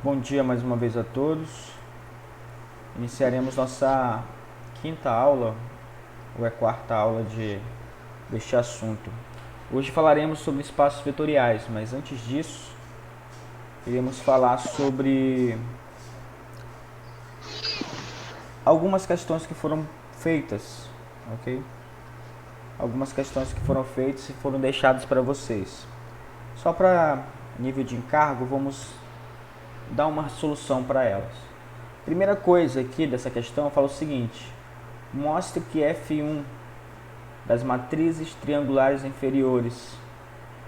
Bom dia mais uma vez a todos. Iniciaremos nossa quinta aula, ou quarta aula deste assunto. Hoje falaremos sobre espaços vetoriais, mas antes disso, iremos falar sobre algumas questões que foram feitas, ok? Algumas questões que foram feitas e foram deixadas para vocês. Só para nível de encargo, vamos dar uma solução para elas. Primeira coisa aqui dessa questão fala o seguinte: mostre que F1 das matrizes triangulares inferiores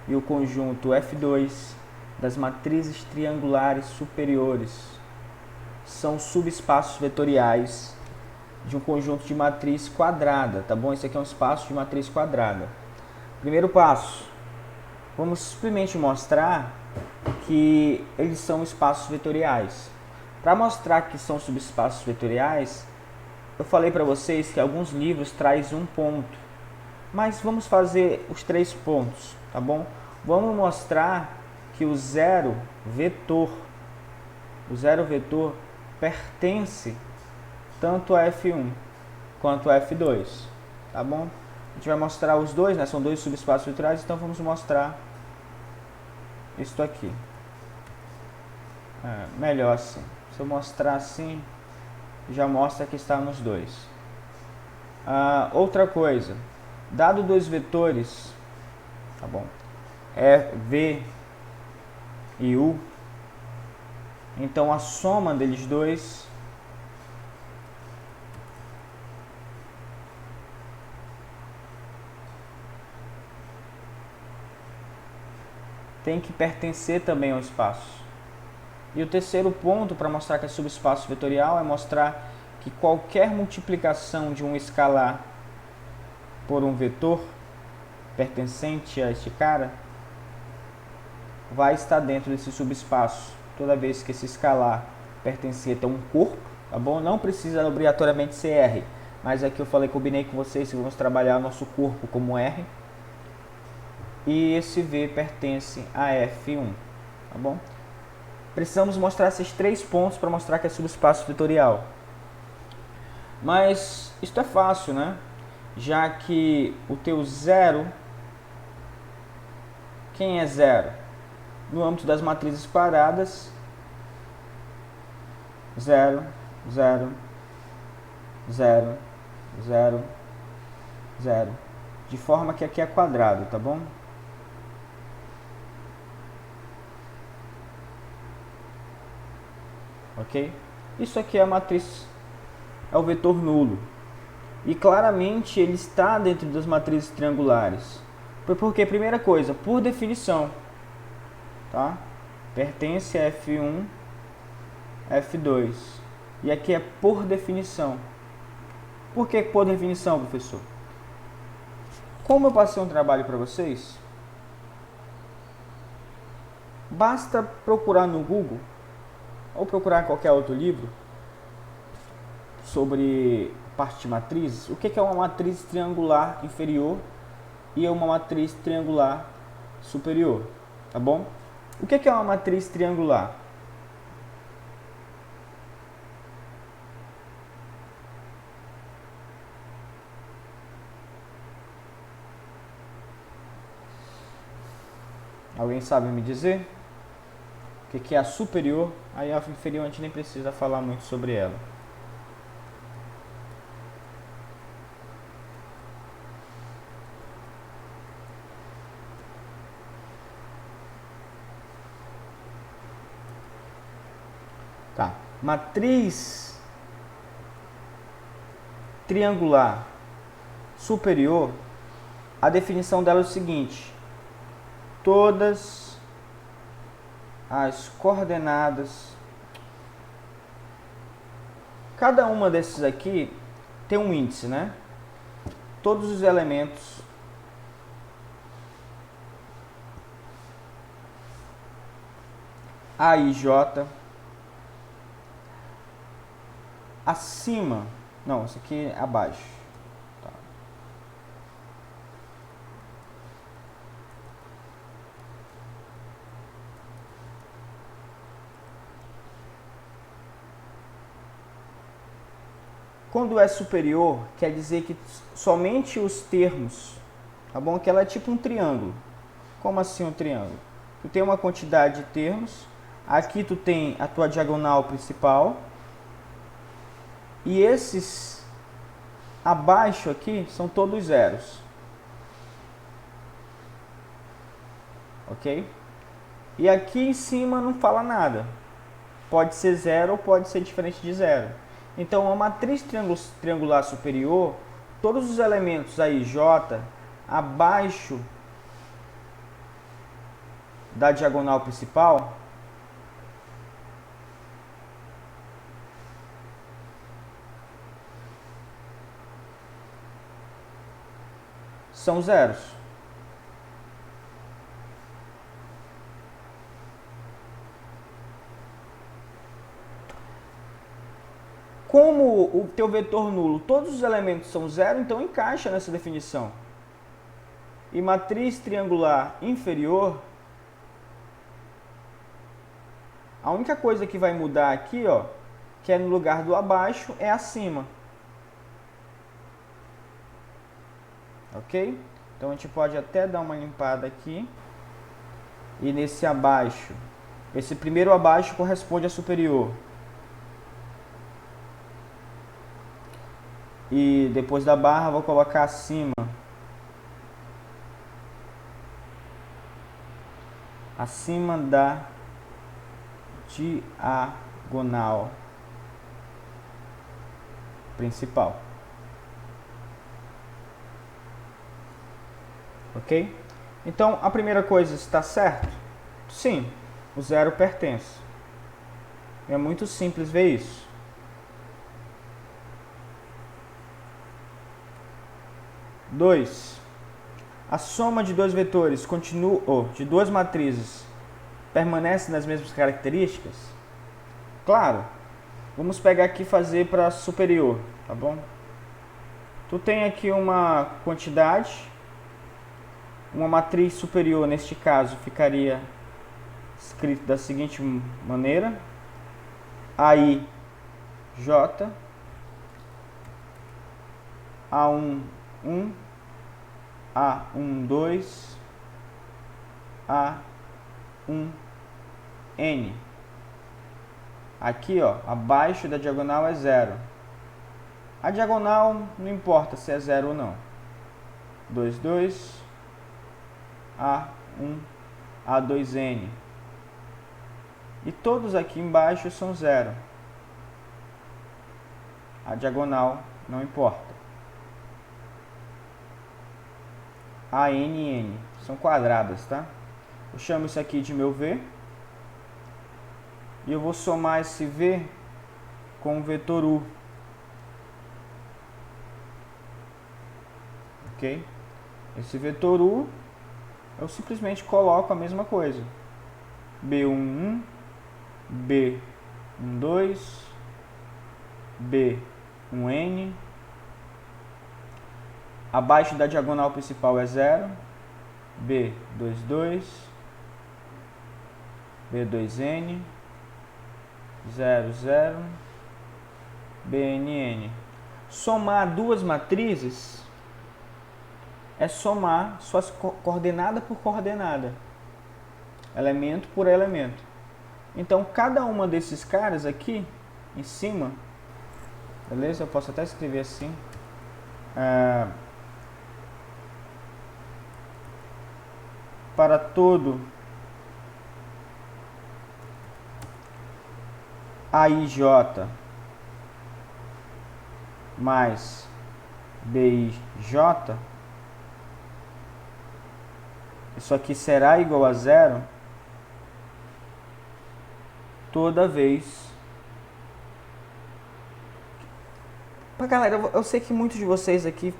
e o conjunto F2 das matrizes triangulares superiores são subespaços vetoriais de um conjunto de matriz quadrada, tá bom? Esse aqui é um espaço de matriz quadrada. Primeiro passo, vamos simplesmente mostrar que eles são espaços vetoriais. Para mostrar que são subespaços vetoriais, eu falei para vocês que alguns livros trazem um ponto, mas vamos fazer os 3 pontos, tá bom? Vamos mostrar que o zero vetor pertence tanto a F1 quanto a F2, tá bom? A gente vai mostrar os dois, né? São dois subespaços vetoriais, então vamos mostrar isto aqui. Melhor assim. Se eu mostrar assim, já mostra que está nos dois. Outra coisa, dado dois vetores, tá bom? V e U, então a soma deles dois tem que pertencer também ao espaço. E o terceiro ponto para mostrar que é subespaço vetorial é mostrar que qualquer multiplicação de um escalar por um vetor pertencente a este cara vai estar dentro desse subespaço toda vez que esse escalar pertencer a um corpo, tá bom? Não precisa obrigatoriamente ser R, mas aqui eu combinei com vocês que vamos trabalhar o nosso corpo como R e esse V pertence a F1, tá bom? Precisamos mostrar esses 3 pontos para mostrar que é subespaço vetorial. Mas isto é fácil, né? Já que o teu zero, quem é zero? No âmbito das matrizes quadradas, 0, 0, 0, 0, 0. De forma que aqui é quadrado, tá bom? Ok? Isso aqui é a matriz, é o vetor nulo. E claramente ele está dentro das matrizes triangulares. Porque, primeira coisa, por definição, tá? Pertence a F1, F2. E aqui é por definição. Por que por definição, professor? Como eu passei um trabalho para vocês, basta procurar no Google ou procurar em qualquer outro livro sobre parte de matrizes, o que é uma matriz triangular inferior e uma matriz triangular superior, tá bom? O que é uma matriz triangular? Alguém sabe me dizer? O que é a superior? Aí a inferior a gente nem precisa falar muito sobre ela. Tá. Matriz triangular superior, a definição dela é o seguinte: todas as coordenadas, cada uma desses aqui tem um índice, né? Todos os elementos A e J acima, não, isso aqui é abaixo, tá. Quando é superior, quer dizer que somente os termos, tá bom? Que ela é tipo um triângulo. Como assim um triângulo? Tu tem uma quantidade de termos, aqui tu tem a tua diagonal principal, e esses abaixo aqui são todos zeros. Ok? E aqui em cima não fala nada. Pode ser zero ou pode ser diferente de zero. Então, a matriz triangular superior, todos os elementos aí, J, abaixo da diagonal principal, são zeros. Como o teu vetor nulo, todos os elementos são zero, então encaixa nessa definição. E matriz triangular inferior, a única coisa que vai mudar aqui, ó, que é no lugar do abaixo, é acima. Ok? Então a gente pode até dar uma limpada aqui. E nesse abaixo, esse primeiro abaixo corresponde a superior. E depois da barra vou colocar acima. Acima da diagonal principal. Ok? Então, a primeira coisa, está certo? Sim, o zero pertence. É muito simples ver isso. Dois. A soma de dois vetores continua, ou de duas matrizes permanece nas mesmas características? Claro. Vamos pegar aqui e fazer para superior, tá bom? Tu tem aqui uma quantidade, uma matriz superior, neste caso, ficaria escrito da seguinte maneira: AI J, A1, 1, A1, 2, A1, N. Aqui, ó, abaixo da diagonal é zero. A diagonal não importa se é zero ou não. 2, 2, A1, A2N. E todos aqui embaixo são zero. A diagonal não importa. A, N e N são quadradas, tá? Eu chamo isso aqui de meu V. E eu vou somar esse V com o vetor U. Ok? Esse vetor U, eu simplesmente coloco a mesma coisa. B11, B12, B1N. Abaixo da diagonal principal é 0, B22, B2N, 0, 0, BNN. Somar duas matrizes é somar suas coordenada por coordenada, elemento por elemento. Então, cada uma desses caras aqui, em cima, beleza? Eu posso até escrever assim. Para todo AIJ mais BIJ, isso aqui será igual a zero toda vez. Galera, eu sei que muitos de vocês aqui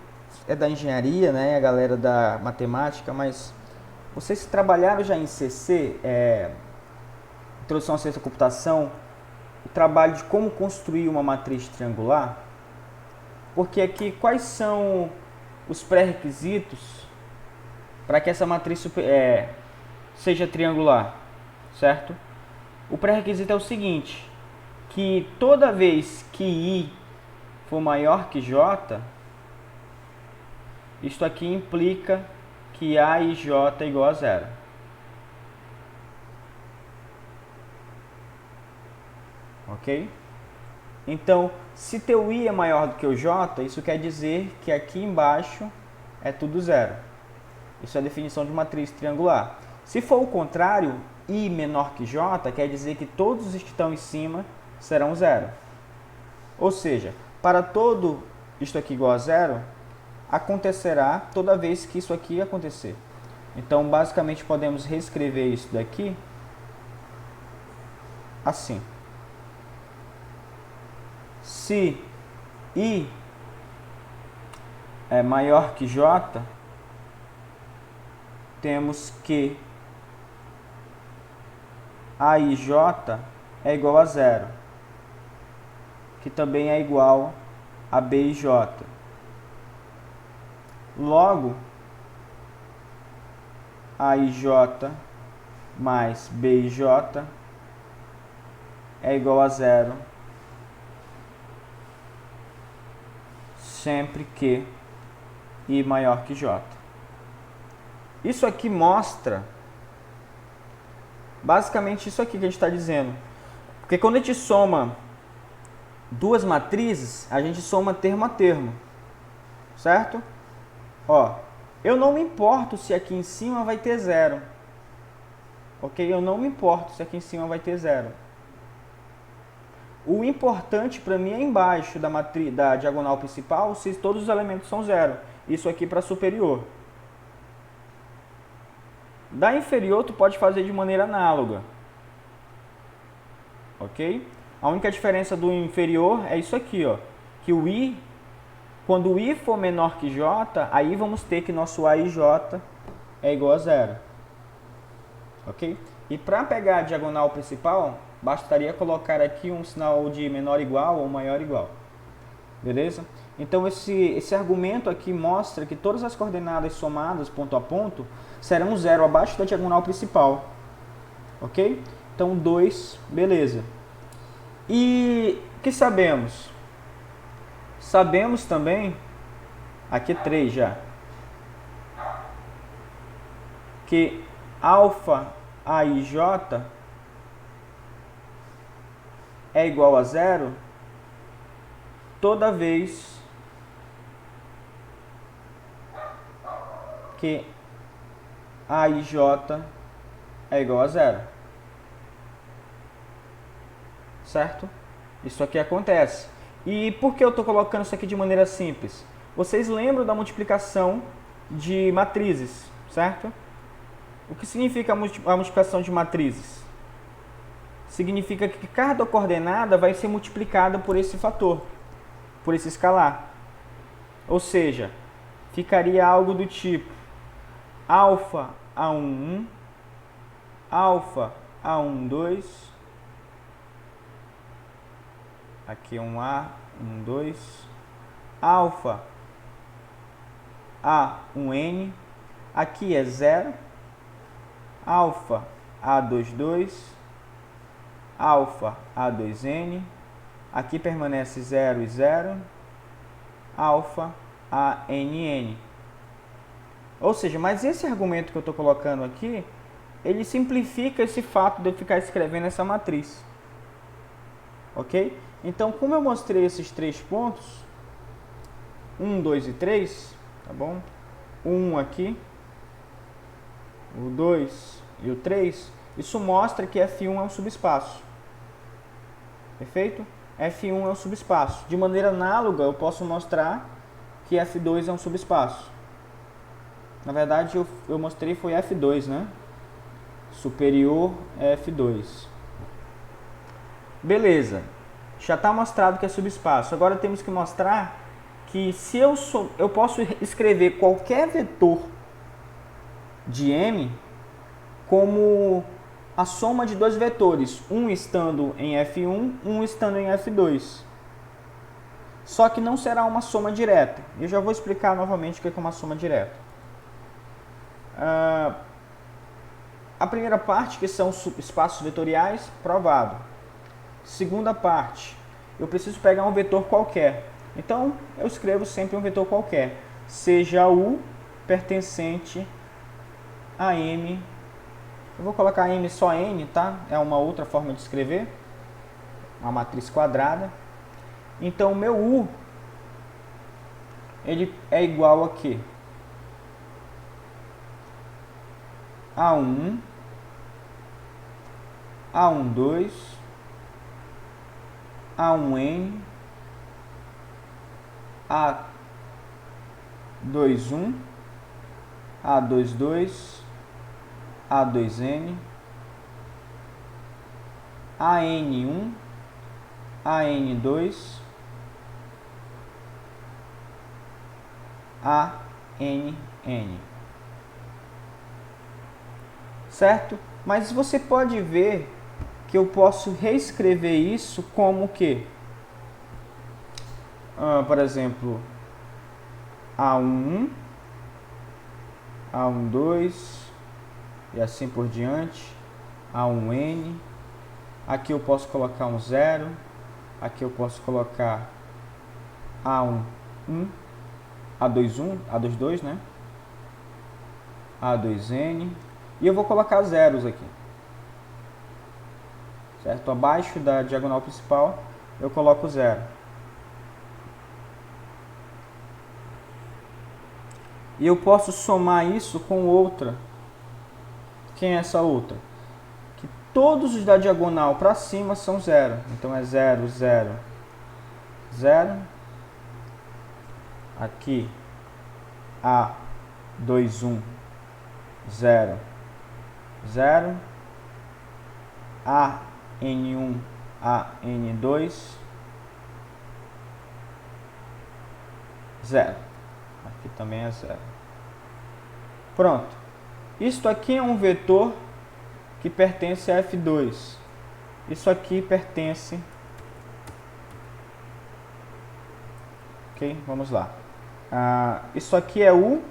é da engenharia, né? A galera da matemática, mas vocês trabalharam já em CC, Introdução à Ciência da Computação, o trabalho de como construir uma matriz triangular? Porque aqui, quais são os pré-requisitos para que essa matriz seja triangular, certo? O pré-requisito é o seguinte, que toda vez que I for maior que J, isto aqui implica que A e J é igual a zero. Ok? Então, se teu I é maior do que o J, isso quer dizer que aqui embaixo é tudo zero. Isso é a definição de matriz triangular. Se for o contrário, I menor que J, quer dizer que todos os que estão em cima serão zero. Ou seja, para todo isto aqui igual a zero, acontecerá toda vez que isso aqui acontecer. Então, basicamente, podemos reescrever isso daqui assim. Se I é maior que J, temos que A e J é igual a zero, que também é igual a B e J. Logo, A e J mais B e J é igual a zero, sempre que I maior que J. Isso aqui mostra basicamente isso aqui que a gente está dizendo. Porque quando a gente soma duas matrizes, a gente soma termo a termo. Certo? Ó, eu não me importo se aqui em cima vai ter zero. Ok? Eu não me importo se aqui em cima vai ter zero. O importante para mim é embaixo da diagonal principal, se todos os elementos são zero. Isso aqui para superior. Da inferior, tu pode fazer de maneira análoga. Ok? A única diferença do inferior é isso aqui, ó. Que o I, quando o I for menor que J, aí vamos ter que nosso A e J é igual a zero. Ok? E para pegar a diagonal principal, bastaria colocar aqui um sinal de menor igual ou maior igual. Beleza? Então esse argumento aqui mostra que todas as coordenadas somadas ponto a ponto serão zero abaixo da diagonal principal. Ok? Então 2, beleza. E o que sabemos? Sabemos também, aqui 3 já, que alfa A e J é igual a zero toda vez que A e J é igual a zero. Certo? Isso aqui acontece. E por que eu estou colocando isso aqui de maneira simples? Vocês lembram da multiplicação de matrizes, certo? O que significa a multiplicação de matrizes? Significa que cada coordenada vai ser multiplicada por esse fator, por esse escalar. Ou seja, ficaria algo do tipo alfa A11, alfa A12, aqui um A, um 2, alfa A1N, aqui é 0, alfa A22, alfa A2N, aqui permanece 0 e 0, alfa ANN. Ou seja, mas esse argumento que eu estou colocando aqui, ele simplifica esse fato de eu ficar escrevendo essa matriz. Ok? Então, como eu mostrei esses 3 pontos, 1, 2 e 3, tá bom? O 1 aqui, o 2 e o 3, isso mostra que F1 é um subespaço. Perfeito? F1 é um subespaço. De maneira análoga, eu posso mostrar que F2 é um subespaço. Na verdade, eu mostrei foi F2, né? Superior é F2. Beleza. Já está mostrado que é subespaço. Agora temos que mostrar que se eu posso escrever qualquer vetor de M como a soma de dois vetores, um estando em F1, um estando em F2. Só que não será uma soma direta. Eu já vou explicar novamente o que é uma soma direta. A primeira parte, que são espaços vetoriais, provado. Segunda parte, eu preciso pegar um vetor qualquer. Então, eu escrevo sempre um vetor qualquer, seja U pertencente a M. Eu vou colocar M só N, tá? É uma outra forma de escrever, uma matriz quadrada. Então, o meu U, ele é igual a quê? A1, A12, A1N, A21, A22, A2N, AN1, AN2, ANN. Certo? Mas você pode ver que eu posso reescrever isso como o quê? Por exemplo, A1, A12 e assim por diante, A1N. Aqui eu posso colocar um 0, aqui eu posso colocar A1, A21, A22, né? A2N. E eu vou colocar zeros aqui. Certo? Abaixo da diagonal principal, eu coloco 0. E eu posso somar isso com outra. Quem é essa outra? Que todos os da diagonal para cima são 0. Então é 0, 0, 0. Aqui, A21, 0, 0. AN1, AN2, 0. Aqui também é 0. Pronto. Isto aqui é um vetor que pertence a F2. Isso aqui pertence... Ok, vamos lá. Isso aqui é U,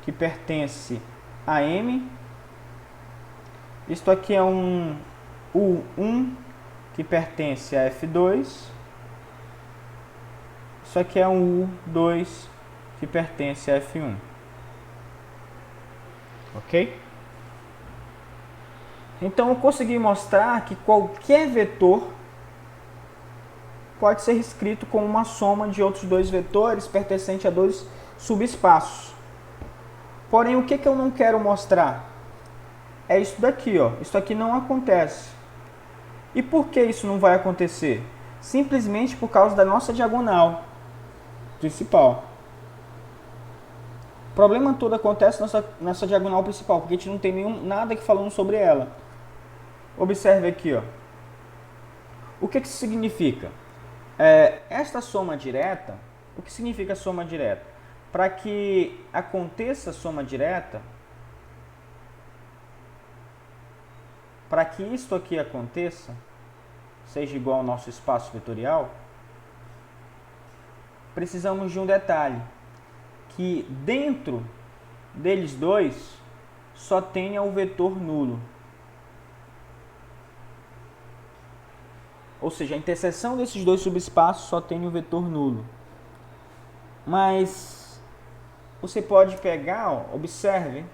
que pertence a M. Isto aqui é um U1, que pertence a F2. Isso aqui é um U2, que pertence a F1. Ok? Então eu consegui mostrar que qualquer vetor pode ser escrito como uma soma de outros dois vetores pertencente a dois subespaços. Porém, o que eu não quero mostrar? É isso daqui, ó. Isso aqui não acontece. E por que isso não vai acontecer? Simplesmente por causa da nossa diagonal principal. O problema todo acontece nessa diagonal principal, porque a gente não tem nada aqui falando sobre ela. Observe aqui, ó. O que isso significa? Esta soma direta, o que significa soma direta? Para que aconteça soma direta, para que isto aqui aconteça, seja igual ao nosso espaço vetorial, precisamos de um detalhe, que dentro deles dois só tenha o vetor nulo. Ou seja, a interseção desses dois subespaços só tem o vetor nulo. Mas você pode pegar, ó, observe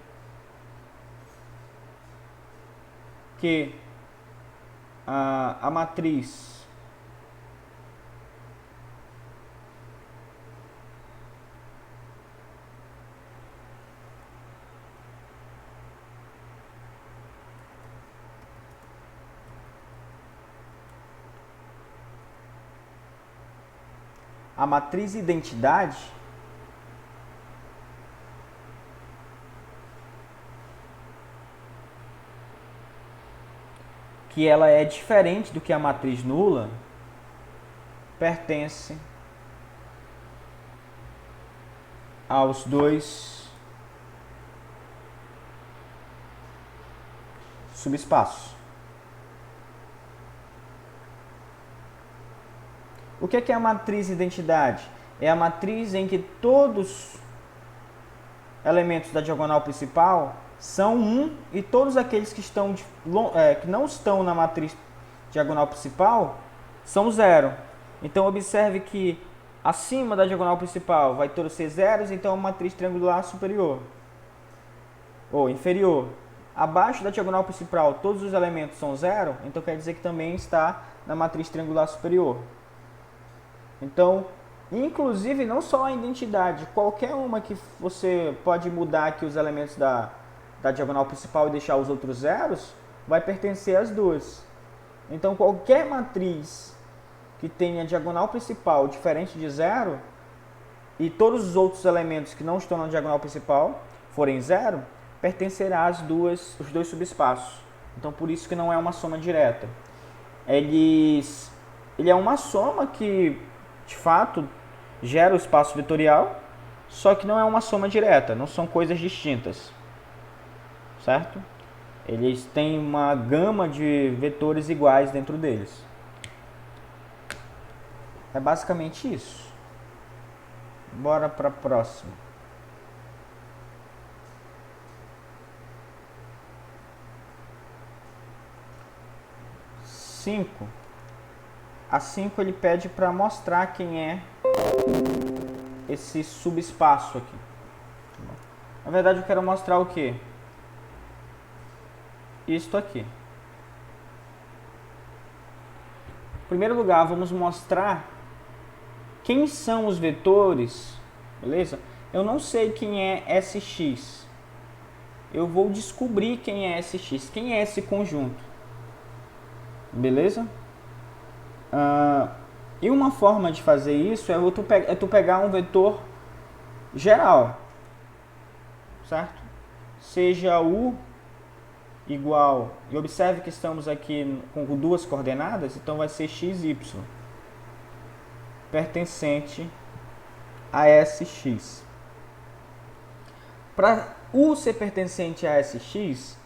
que a matriz identidade que ela é diferente do que a matriz nula, pertence aos dois subespaços. O que é a matriz identidade? É a matriz em que todos os elementos da diagonal principal são 1 e todos aqueles que não estão na matriz diagonal principal são 0. Então observe que Acima da diagonal principal vai todos ser zeros, então é uma matriz triangular superior ou inferior. Abaixo da diagonal principal todos os elementos são zero, então quer dizer que também está na matriz triangular superior. Então, inclusive não só a identidade, qualquer uma que você pode mudar aqui os elementos da diagonal principal e deixar os outros zeros, vai pertencer às duas. Então qualquer matriz que tenha diagonal principal diferente de zero e todos os outros elementos que não estão na diagonal principal forem zero, pertencerá às duas, os dois subespaços. Então por isso que não é uma soma direta. Ele é uma soma que de fato gera o espaço vetorial, só que não é uma soma direta, não são coisas distintas, certo? Eles têm uma gama de vetores iguais dentro deles. É basicamente isso. Bora para a próxima. A 5 ele pede para mostrar quem é esse subespaço aqui. Na verdade eu quero mostrar o quê? Isto aqui. Em primeiro lugar, vamos mostrar quem são os vetores, beleza? Eu não sei quem é SX. Eu vou descobrir quem é SX, quem é esse conjunto. Beleza? E uma forma de fazer isso é tu pegar um vetor geral, certo? Seja U igual, e observe que estamos aqui com duas coordenadas, então vai ser x, y, pertencente a SX. Para U ser pertencente a SX,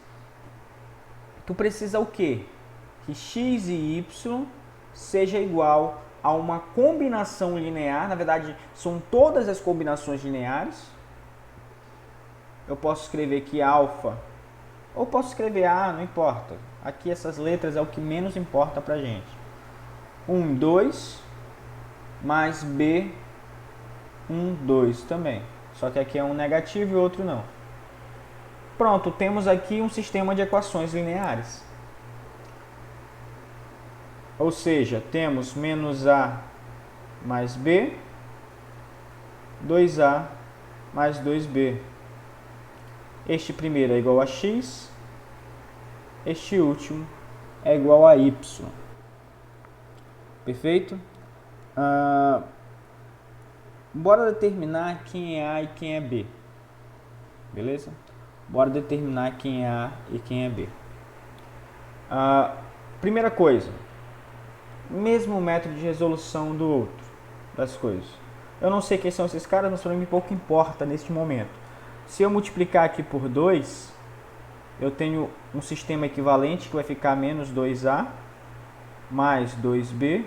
tu precisa o quê? Que x e y seja igual a uma combinação linear, na verdade são todas as combinações lineares. Eu posso escrever que alfa, ou posso escrever A, não importa. Aqui essas letras é o que menos importa pra gente. 1, 2, mais B, 1, 2 também. Só que aqui é um negativo e outro não. Pronto, temos aqui um sistema de equações lineares. Ou seja, temos menos A mais B, 2A mais 2B. Este primeiro é igual a x, este último é igual a y. Perfeito? Bora determinar quem é A e quem é B. Beleza? Bora determinar quem é A e quem é B. Primeira coisa, mesmo método de resolução do outro, das coisas. Eu não sei quem são esses caras, mas para mim pouco importa neste momento. Se eu multiplicar aqui por 2, eu tenho um sistema equivalente que vai ficar menos 2A mais 2B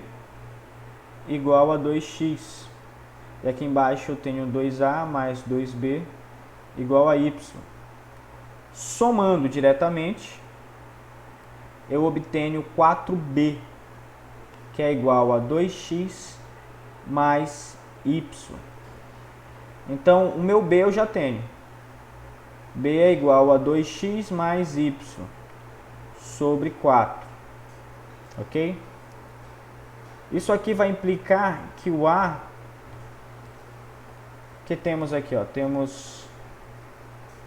igual a 2x. E aqui embaixo eu tenho 2A mais 2B igual a y. Somando diretamente, eu obtenho 4B, que é igual a 2x mais y. Então, o meu B eu já tenho. B é igual a 2x mais y sobre 4. Ok? Isso aqui vai implicar que o A, que temos aqui, ó, temos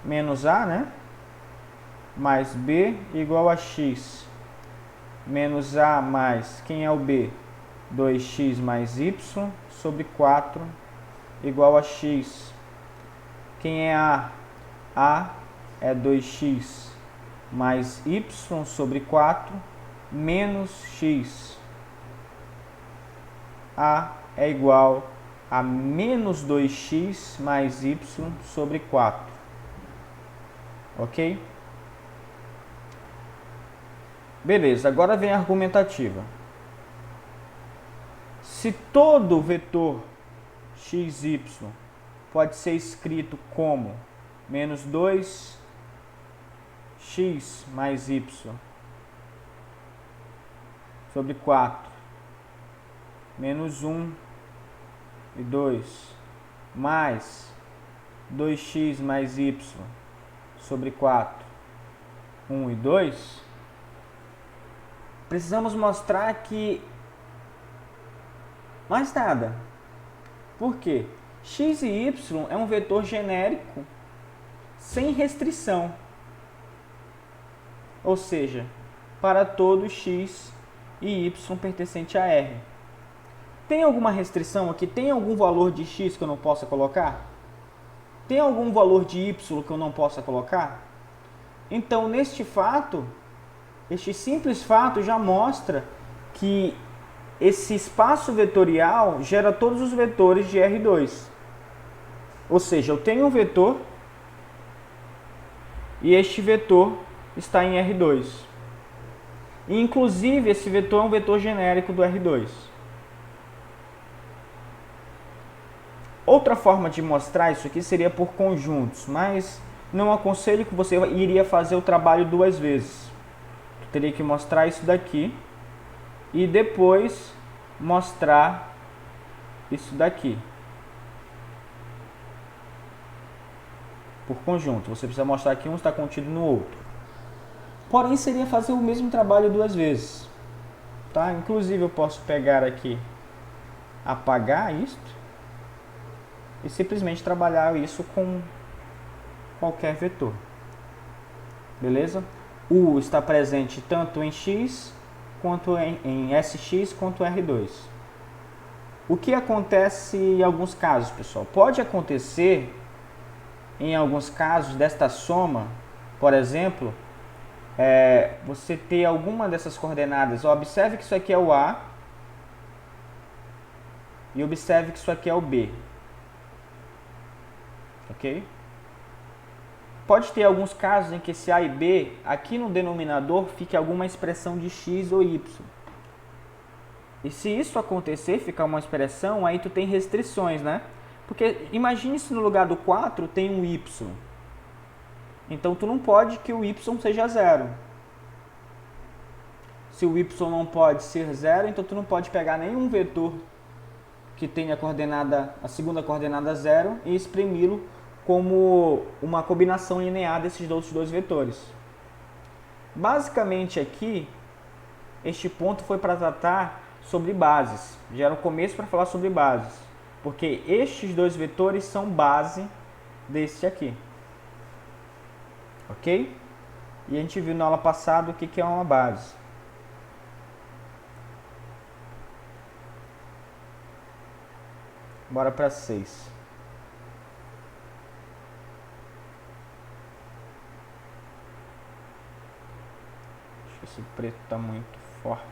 menos A, né? Mais B igual a x. Menos A mais, quem é o B? 2x mais y sobre 4 igual a x. Quem é A? A é 2x mais y sobre 4 menos x. A é igual a menos 2x mais y sobre 4. Ok? Beleza, agora vem a argumentativa. Se todo vetor xy pode ser escrito como menos 2x mais y sobre 4 menos 1 e 2 mais 2x mais y sobre 4, 1 e 2, precisamos mostrar que mais nada. Por quê? X e y é um vetor genérico sem restrição. Ou seja, para todo x e y pertencente a R. Tem alguma restrição aqui? Tem algum valor de x que eu não possa colocar? Tem algum valor de y que eu não possa colocar? Então, neste fato, este simples fato já mostra que esse espaço vetorial gera todos os vetores de R2. Ou seja, eu tenho um vetor e este vetor está em R2. E, inclusive, esse vetor é um vetor genérico do R2. Outra forma de mostrar isso aqui seria por conjuntos, mas não aconselho que você iria fazer o trabalho duas vezes. Tu teria que mostrar isso daqui e depois mostrar isso daqui. Por conjunto, você precisa mostrar que um está contido no outro. Porém, seria fazer o mesmo trabalho duas vezes. Tá? Inclusive, eu posso pegar aqui, apagar isto e simplesmente trabalhar isso com qualquer vetor. Beleza? U está presente tanto em x, quanto em SX, quanto R2. O que acontece em alguns casos, pessoal? Pode acontecer, em alguns casos, desta soma, por exemplo, você ter alguma dessas coordenadas. Observe que isso aqui é o A e observe que isso aqui é o B. Ok? Pode ter alguns casos em que esse A e B, aqui no denominador, fique alguma expressão de x ou y. E se isso acontecer, ficar uma expressão, aí tu tem restrições, né? Porque imagine se no lugar do 4 tem um y. Então tu não pode que o y seja zero. Se o y não pode ser zero, então tu não pode pegar nenhum vetor que tenha a segunda coordenada zero e exprimi-lo como uma combinação linear desses outros dois vetores. Basicamente aqui, este ponto foi para tratar sobre bases. Já era o começo para falar sobre bases. Porque estes dois vetores são base deste aqui. Ok? E a gente viu na aula passada o que é uma base. Bora para 6. Acho que esse preto está muito forte.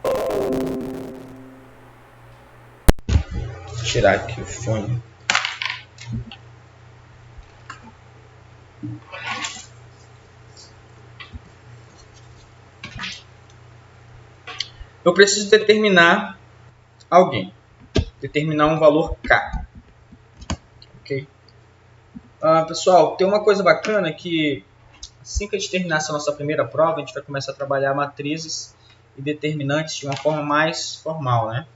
Vou tirar aqui o fone. Eu preciso determinar alguém. Determinar um valor K. Ok? Pessoal, tem uma coisa bacana que assim que a gente terminar essa nossa primeira prova, a gente vai começar a trabalhar matrizes e determinantes de uma forma mais formal, né?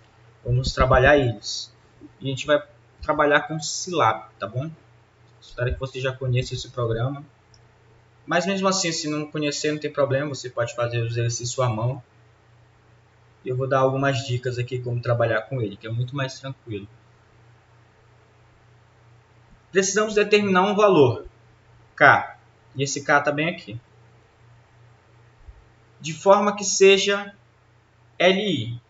Vamos trabalhar eles. E a gente vai trabalhar com Scilab, tá bom? Espero que você já conheça esse programa. Mas mesmo assim, se não conhecer, não tem problema. Você pode fazer os exercícios à mão. E eu vou dar algumas dicas aqui como trabalhar com ele, que é muito mais tranquilo. Precisamos determinar um valor, K. E esse K está bem aqui. De forma que seja LI.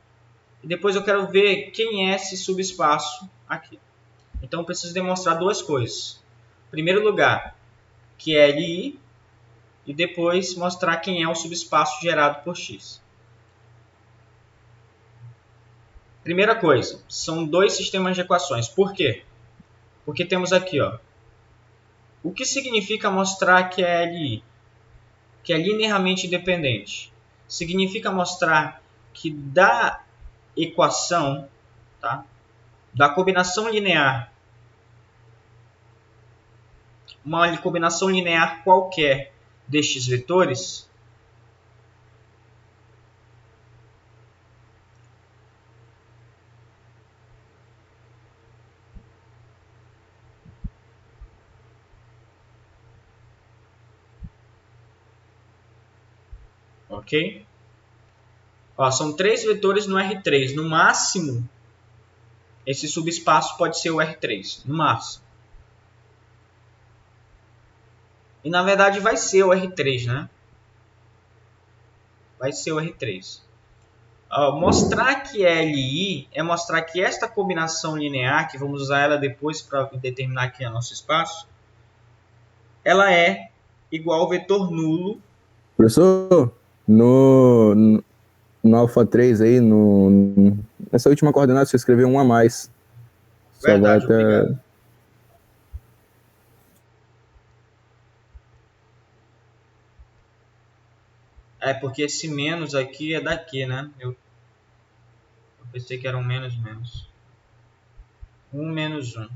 E depois eu quero ver quem é esse subespaço aqui. Então eu preciso demonstrar duas coisas. Em primeiro lugar, que é LI. E depois mostrar quem é o subespaço gerado por X. Primeira coisa, são dois sistemas de equações. Por quê? Porque temos aqui, ó, o que significa mostrar que é LI? Que é linearmente independente. Significa mostrar que da equação, tá? Da combinação linear, uma combinação linear qualquer destes vetores, Ok? Ó, são 3 vetores no R3. No máximo, esse subespaço pode ser o R3. No máximo. E na verdade vai ser o R3, né? Vai ser o R3. Mostrar que LI é mostrar que esta combinação linear, que vamos usar ela depois para determinar aqui o nosso espaço, ela é igual ao vetor nulo. Professor, no alfa 3 aí, nessa última coordenada você escreveu um a mais. Só vai Verdade, até... obrigado. É porque esse menos aqui é daqui, né? Eu pensei que era um menos menos. 1 menos 1.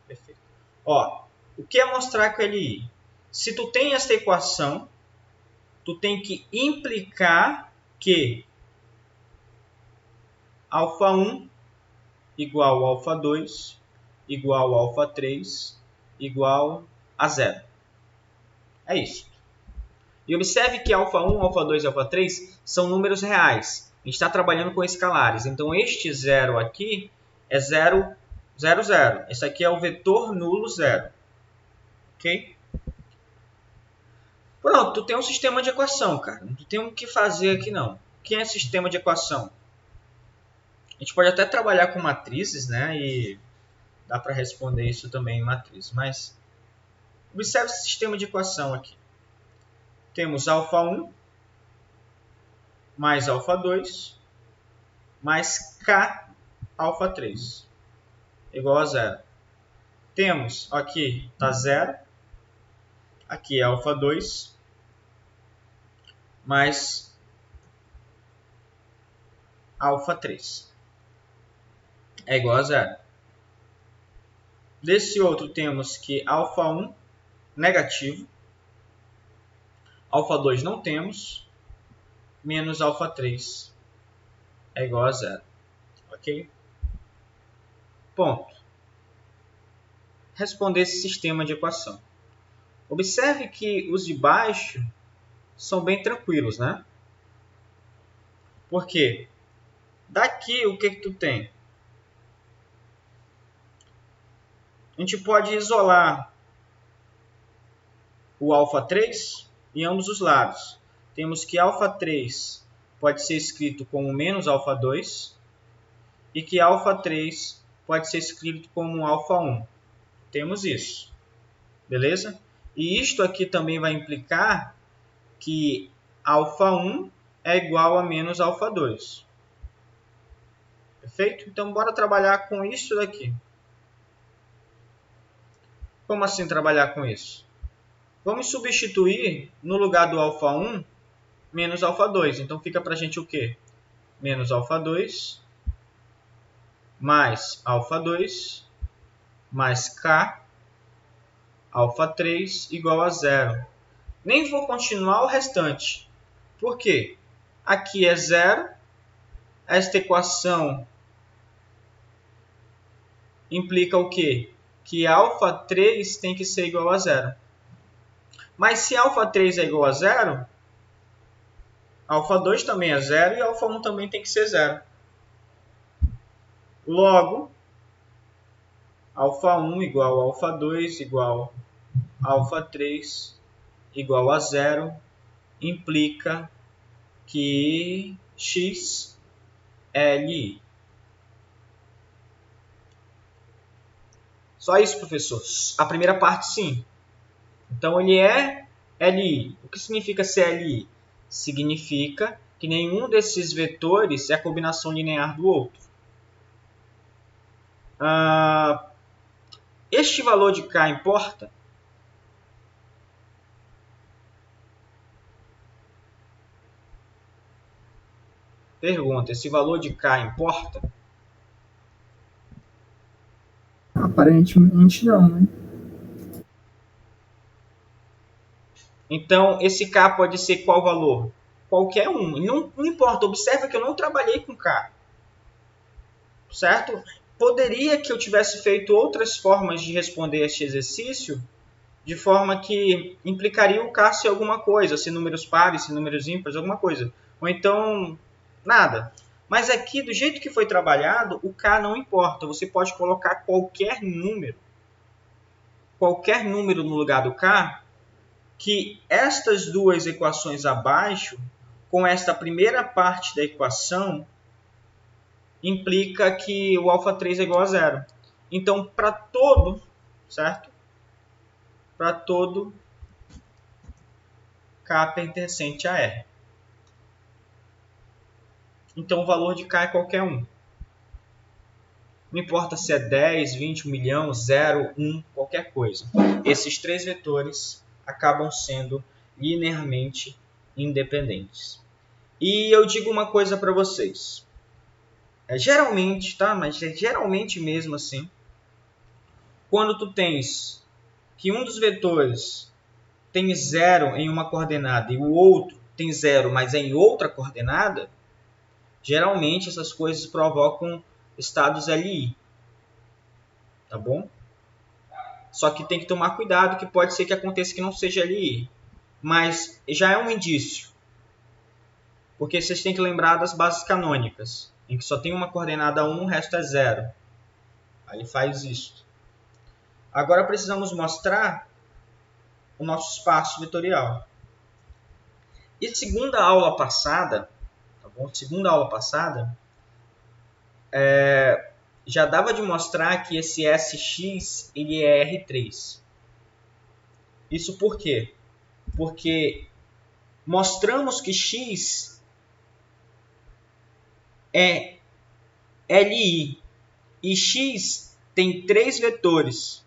Perfeito. Ó, o que é mostrar com LI? Se tu tem esta equação, tu tem que implicar que alfa 1 igual a alfa 2 igual a alfa 3 igual a 0. É isso. E observe que alfa 1, alfa 2 e alfa 3 são números reais. A gente está trabalhando com escalares. Então, este 0 aqui é 0, 0, 0. Esse aqui é o vetor nulo 0. Ok? Pronto, tu tem um sistema de equação, cara. Não tem o que fazer aqui, não. O que é sistema de equação? A gente pode até trabalhar com matrizes, né? E dá para responder isso também em matriz. Mas observe esse sistema de equação aqui. Temos alfa 1 mais alfa 2 mais K alfa 3 igual a 0. Temos aqui, está 0. Aqui é alfa 2 mais alfa 3 é igual a 0. Desse outro temos que alfa 1 negativo, alfa 2 não temos, menos alfa 3 é igual a 0. Ok? Ponto. Responder esse sistema de equação. Observe que os de baixo são bem tranquilos, né? Por quê? Daqui, o que tu tem? A gente pode isolar o alfa 3 em ambos os lados. Temos que alfa 3 pode ser escrito como menos alfa 2 e que alfa 3 pode ser escrito como alfa 1. Temos isso. Beleza? E isto aqui também vai implicar que alfa 1 é igual a menos alfa 2. Perfeito? Então, bora trabalhar com isso daqui. Como assim trabalhar com isso? Vamos substituir no lugar do alfa 1 menos alfa 2. Então, fica para a gente o quê? Menos alfa 2 mais alfa 2 mais K alfa 3 igual a 0. Nem vou continuar o restante. Por quê? Aqui é 0. Esta equação implica o quê? Que alfa 3 tem que ser igual a 0. Mas se alfa 3 é igual a 0, alfa 2 também é 0 e alfa 1 também tem que ser 0. Logo, alfa 1 igual a alfa 2 igual a alfa 3 igual a 0 implica que x é Li. Só isso, professor. A primeira parte, sim. Então, ele é Li. O que significa ser Li? Significa que nenhum desses vetores é a combinação linear do outro. Este valor de K importa? Pergunta, esse valor de K importa? Aparentemente não, né? Então, esse K pode ser qual valor? Qualquer um. Não importa, observa que eu não trabalhei com K. Certo? Poderia que eu tivesse feito outras formas de responder este exercício de forma que implicaria o K ser alguma coisa, se números pares, se números ímpares, alguma coisa. Ou então, nada. Mas aqui, do jeito que foi trabalhado, o K não importa. Você pode colocar qualquer número no lugar do K, que estas duas equações abaixo, com esta primeira parte da equação, implica que o α3 é igual a zero. Então, para todo, certo? Para todo K pertencente a R. Então, o valor de K é qualquer um. Não importa se é 10, 20, 1 milhão, 0, 1, qualquer coisa. Esses três vetores acabam sendo linearmente independentes. E eu digo uma coisa para vocês. Geralmente, tá? Mas é geralmente mesmo assim. Quando tu tens que um dos vetores tem 0 em uma coordenada e o outro tem 0, mas é em outra coordenada, geralmente essas coisas provocam estados LI. Tá bom? Só que tem que tomar cuidado, que pode ser que aconteça que não seja LI. Mas já é um indício. Porque vocês têm que lembrar das bases canônicas, em que só tem uma coordenada 1, o resto é 0. Aí faz isso. Agora precisamos mostrar o nosso espaço vetorial. E segunda aula passada, tá bom? Já dava de mostrar que esse SX ele é R3. Isso por quê? Porque mostramos que X é LI e X tem 3 vetores.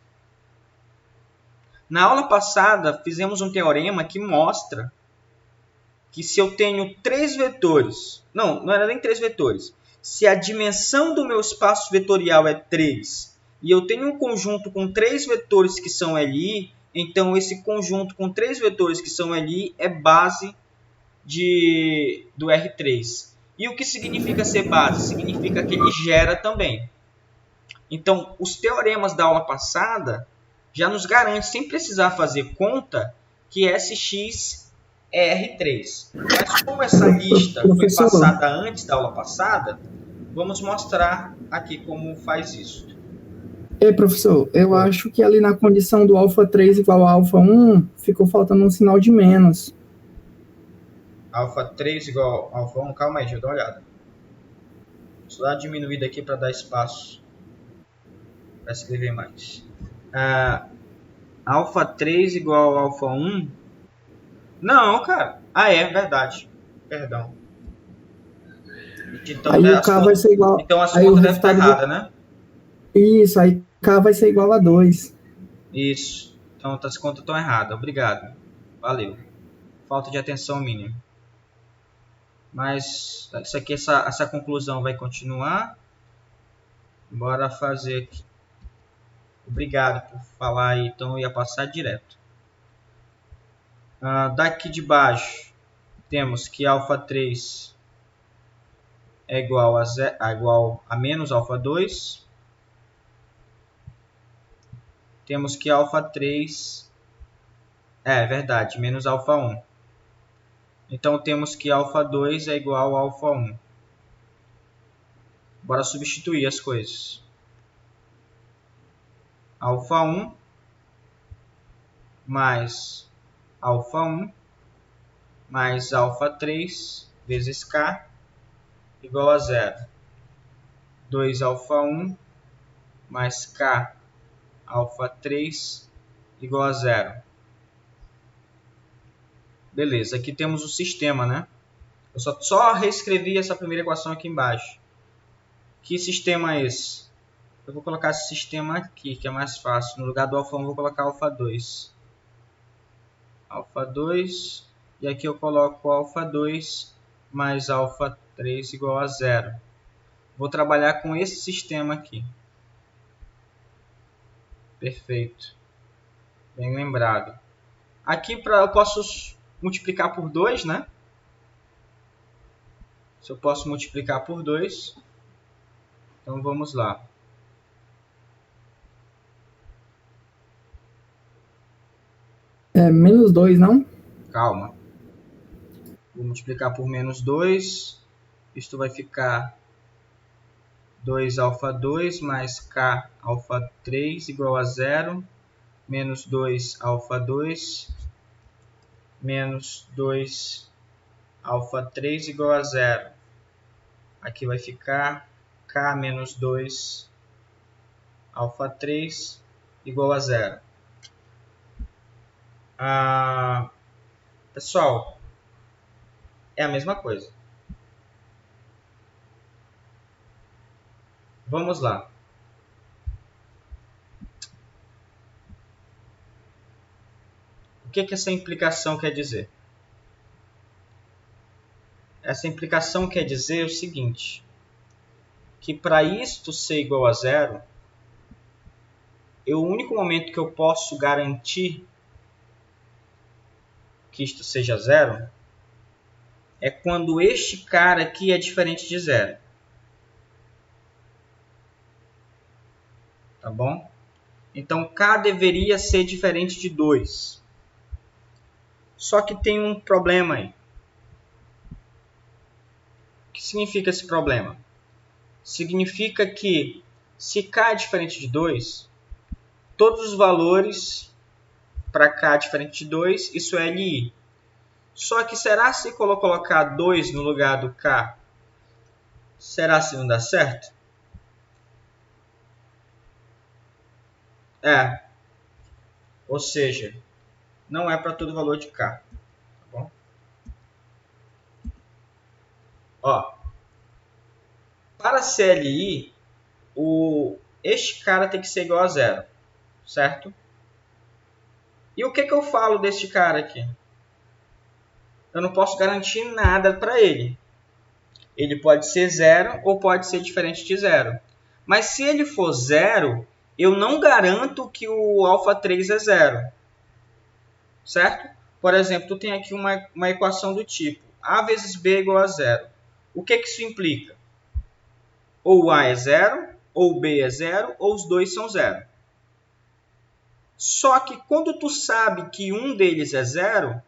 Na aula passada fizemos um teorema que mostra que se eu tenho 3 vetores, não era nem 3 vetores, se a dimensão do meu espaço vetorial é 3 e eu tenho um conjunto com 3 vetores que são LI, então esse conjunto com 3 vetores que são LI é base do R3. E o que significa ser base? Significa que ele gera também. Então, os teoremas da aula passada já nos garantem, sem precisar fazer conta, que SX é R3. Mas como essa lista foi passada antes da aula passada, vamos mostrar aqui como faz isso. Professor, eu acho que ali na condição do α3 igual a α1, ficou faltando um sinal de menos. α3 igual a α1, calma aí, deixa eu dar uma olhada. Só dar uma diminuída aqui para dar espaço para escrever mais. α3 igual a α1? Não, cara. É verdade. Perdão. Então, aí o K vai ser igual... Então as contas devem estar erradas, né? Isso, aí K vai ser igual a 2. Isso. Então as contas estão erradas. Obrigado. Valeu. Falta de atenção mínima. Mas isso aqui, essa conclusão vai continuar. Bora fazer aqui. Obrigado por falar aí. Então eu ia passar direto. Daqui de baixo temos que α3 é igual a menos α2. Temos que α3 é verdade, menos α1. Então temos que α2 é igual a α1. Bora substituir as coisas. α1 mais α1 mais α3 vezes K igual a 0. 2α1 mais K α3 igual a 0. Beleza, aqui temos o sistema, né? Eu só reescrevi essa primeira equação aqui embaixo. Que sistema é esse? Eu vou colocar esse sistema aqui, que é mais fácil. No lugar do α1 eu vou colocar α2. α2, e aqui eu coloco α2 mais α3 igual a 0. Vou trabalhar com esse sistema aqui. Perfeito. Bem lembrado. Aqui eu posso multiplicar por 2, né? Se eu posso multiplicar por 2, então vamos lá. É menos 2, não? Calma. Vou multiplicar por menos 2. Isto vai ficar 2 alfa 2 mais k alfa 3 igual a 0. Menos 2 alfa 2 menos 2 alfa 3 igual a 0. Aqui vai ficar k menos 2 alfa 3 igual a 0. Pessoal, é a mesma coisa. Vamos lá. O que essa implicação quer dizer? Essa implicação quer dizer o seguinte, que para isto ser igual a 0, o único momento que eu posso garantir que isto seja 0 é quando este cara aqui é diferente de 0. Tá bom? Então, k deveria ser diferente de 2. Só que tem um problema aí. O que significa esse problema? Significa que se k é diferente de 2, todos os valores para k diferente de 2, isso é LI. Só que será se colocar 2 no lugar do k, será se não dá certo? Ou seja, não é para todo valor de k. Tá bom? Para CLI, este cara tem que ser igual a 0, certo? E o que eu falo deste cara aqui? Eu não posso garantir nada para ele. Ele pode ser 0 ou pode ser diferente de 0. Mas se ele for 0, eu não garanto que o alfa 3 é 0. Certo? Por exemplo, tu tem aqui uma equação do tipo A vezes B é igual a 0. O que isso implica? Ou A é 0, ou B é 0, ou os dois são 0. Só que quando tu sabe que um deles é 0,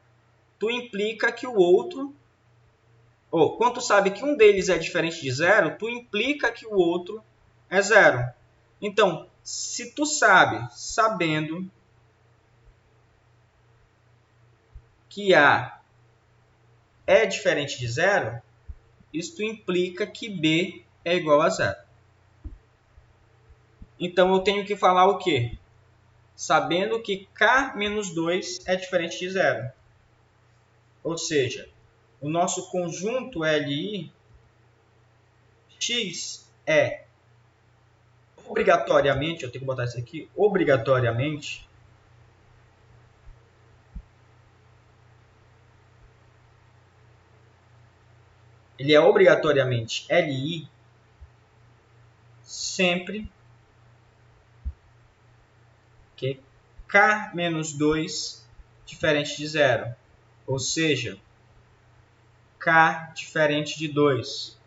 tu implica que o outro... Ou quando tu sabe que um deles é diferente de 0, tu implica que o outro é 0. Então, se tu sabendo que A é diferente de 0, isso implica que B é igual a 0. Então, eu tenho que falar o quê? Sabendo que K menos 2 é diferente de 0. Ou seja, o nosso conjunto LI, X é obrigatoriamente, eu tenho que botar isso aqui, obrigatoriamente, ele é obrigatoriamente LI sempre que K menos 2 diferente de 0. Ou seja, K diferente de 2.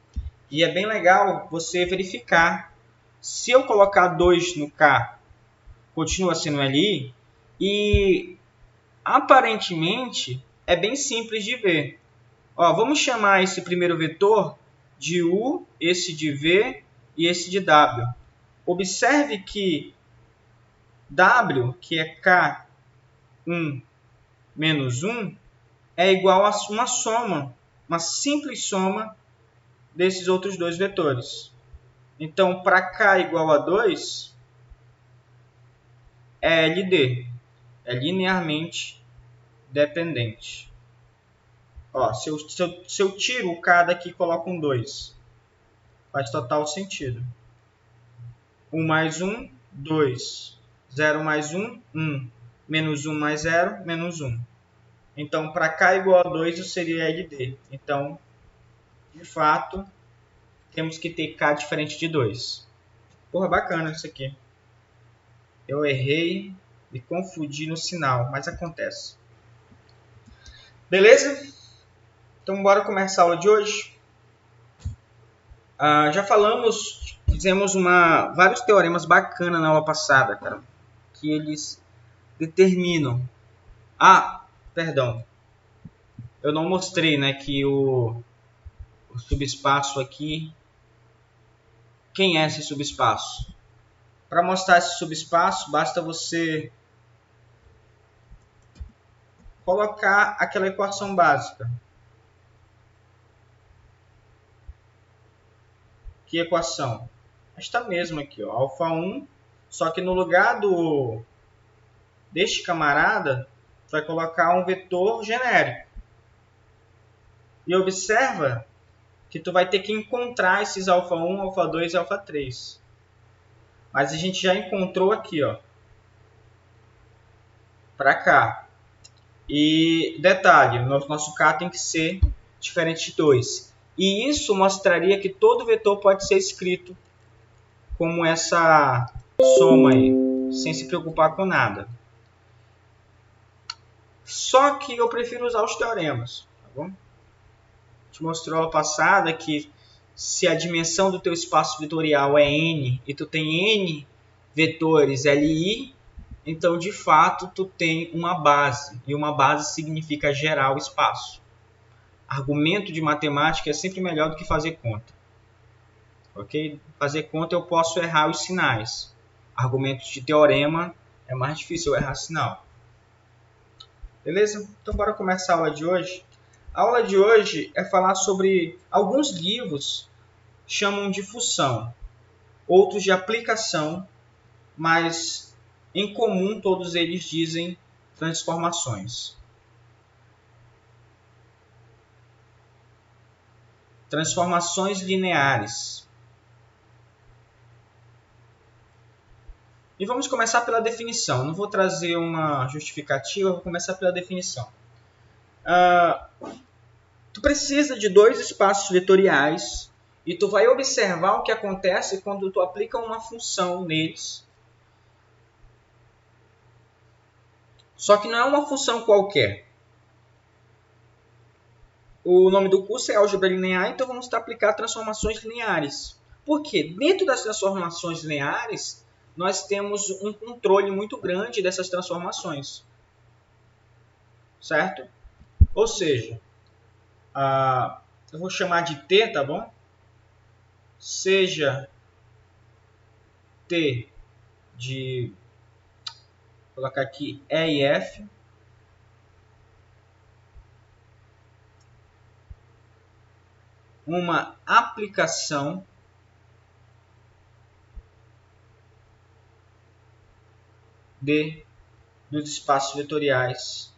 E é bem legal você verificar se eu colocar 2 no K, continua sendo LI, e aparentemente é bem simples de ver. Vamos chamar esse primeiro vetor de U, esse de V e esse de W. Observe que W, que é K1 menos 1, é igual a uma soma, uma simples soma desses outros dois vetores. Então, para K igual a 2, é LD, é linearmente dependente. Se eu tiro o K daqui e coloco um 2, faz total sentido. 1 mais 1, 2. 0 mais 1, 1. Menos 1 mais 0, menos 1. Então, para K igual a 2, isso seria LD. Então, de fato, temos que ter K diferente de 2. Porra, bacana isso aqui. Eu errei, me confundi no sinal, mas acontece. Beleza? Então, bora começar a aula de hoje. Já falamos, fizemos vários teoremas bacanas na aula passada, cara, que eles determinam Ah, perdão. Eu não mostrei, né, que o subespaço aqui... Quem é esse subespaço? Para mostrar esse subespaço, basta você colocar aquela equação básica. Que equação? Esta mesma aqui, ó, alfa 1, só que no lugar deste camarada, vai colocar um vetor genérico. E observa que tu vai ter que encontrar esses alfa 1, alfa 2 e alfa 3. Mas a gente já encontrou aqui, ó, para cá. E detalhe, o nosso K tem que ser diferente de 2. E isso mostraria que todo vetor pode ser escrito como essa soma aí, sem se preocupar com nada. Só que eu prefiro usar os teoremas, tá bom? A gente mostrou aula passada que se a dimensão do teu espaço vetorial é n e tu tem n vetores Li, então de fato tu tem uma base, e uma base significa gerar o espaço. Argumento de matemática é sempre melhor do que fazer conta. Ok? Fazer conta eu posso errar os sinais. Argumentos de teorema é mais difícil eu errar sinal. Beleza? Então bora começar a aula de hoje. A aula de hoje é falar sobre alguns livros chamam de função, outros de aplicação, mas em comum todos eles dizem transformações. Transformações lineares. E vamos começar pela definição. Não vou trazer uma justificativa, vou começar pela definição. Tu precisa de dois espaços vetoriais e tu vai observar o que acontece quando tu aplica uma função neles. Só que não é uma função qualquer. O nome do curso é álgebra linear, então vamos aplicar transformações lineares. Por quê? Dentro das transformações lineares, nós temos um controle muito grande dessas transformações. Certo? Ou seja, eu vou chamar de T, tá bom? Seja T de, vou colocar aqui, E e F, uma aplicação dos espaços vetoriais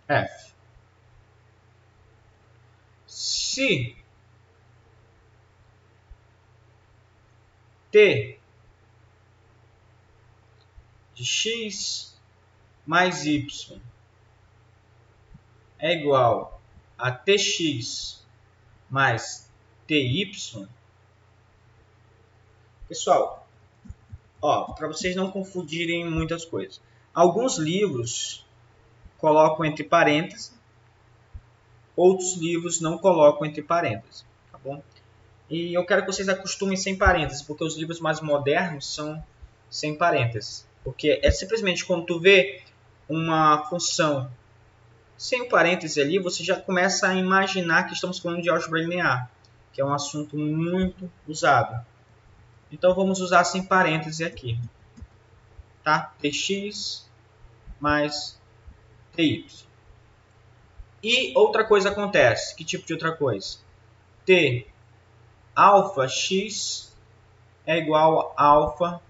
F. Se T de x mais y é igual a tx mais ty. Pessoal, para vocês não confundirem muitas coisas. Alguns livros colocam entre parênteses, outros livros não colocam entre parênteses, tá bom? E eu quero que vocês acostumem sem parênteses, porque os livros mais modernos são sem parênteses. Porque é simplesmente quando tu vê uma função sem o parêntese ali, você já começa a imaginar que estamos falando de álgebra linear, que é um assunto muito usado. Então vamos usar sem parêntese aqui. Tá? Tx mais ty. E outra coisa acontece. Que tipo de outra coisa? T alfa x é igual a alfa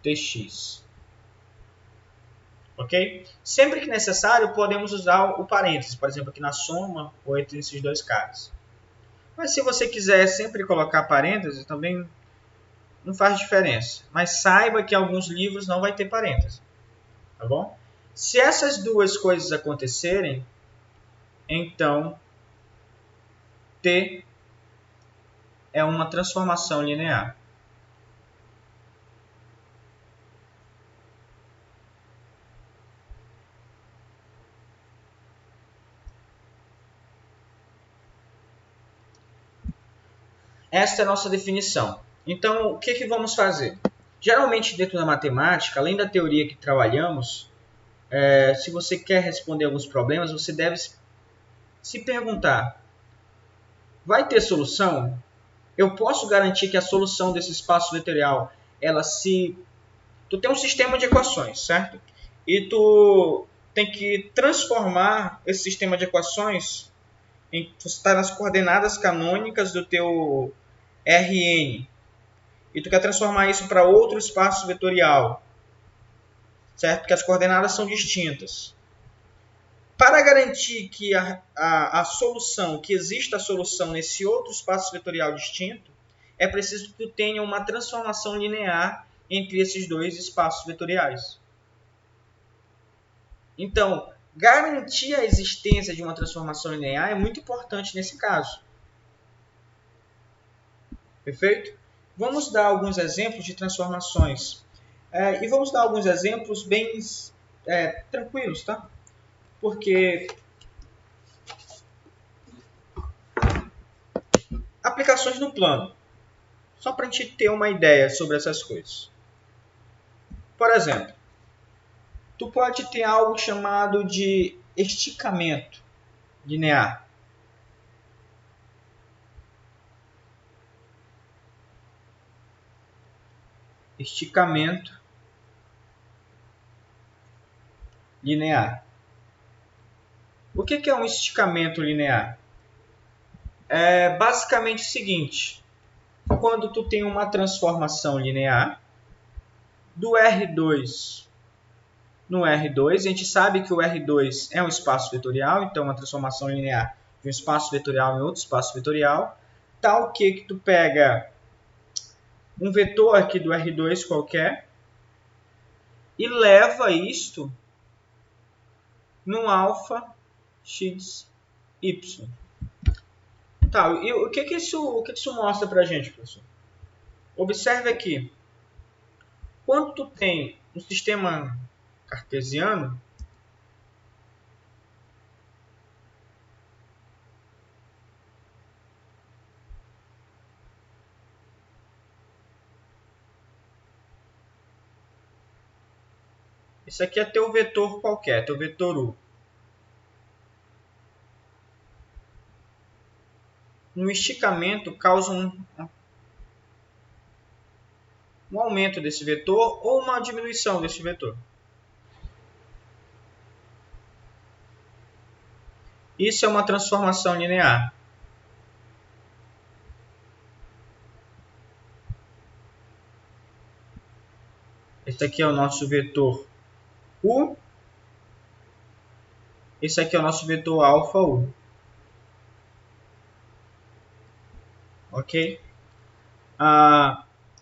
tx. Ok? Sempre que necessário, podemos usar o parênteses, por exemplo, aqui na soma ou entre esses dois caras. Mas se você quiser sempre colocar parênteses, também não faz diferença. Mas saiba que alguns livros não vai ter parênteses. Tá bom? Se essas duas coisas acontecerem, então T é uma transformação linear. esta é a nossa definição. Então, o que vamos fazer? Geralmente, dentro da matemática, além da teoria que trabalhamos, se você quer responder alguns problemas, você deve se perguntar: vai ter solução? Eu posso garantir que a solução desse espaço vetorial, tu tem um sistema de equações, certo? E tu tem que transformar esse sistema de equações você está nas coordenadas canônicas do teu Rn e tu quer transformar isso para outro espaço vetorial, certo? Porque as coordenadas são distintas. Para garantir que a solução, que exista a solução nesse outro espaço vetorial distinto, é preciso que tu tenha uma transformação linear entre esses dois espaços vetoriais. Então, garantir a existência de uma transformação linear é muito importante nesse caso. Perfeito? Vamos dar alguns exemplos de transformações. E vamos dar alguns exemplos bem tranquilos, tá? Porque aplicações no plano. Só para a gente ter uma ideia sobre essas coisas. Por exemplo, tu pode ter algo chamado de esticamento linear. Esticamento linear. O que é um esticamento linear? É basicamente o seguinte: quando tu tem uma transformação linear do R2 no R2, a gente sabe que o R2 é um espaço vetorial, então uma transformação linear de um espaço vetorial em outro espaço vetorial, tal que tu pega um vetor aqui do R2 qualquer e leva isto num alfa x y. Tá, e o que isso mostra pra gente, professor? Observe aqui. Quando tu tem um sistema cartesiano, isso aqui é teu vetor qualquer, teu vetor U. Um esticamento causa um aumento desse vetor ou uma diminuição desse vetor. Isso é uma transformação linear. Esse aqui é o nosso vetor U. Esse aqui é o nosso vetor alfa U. Ok?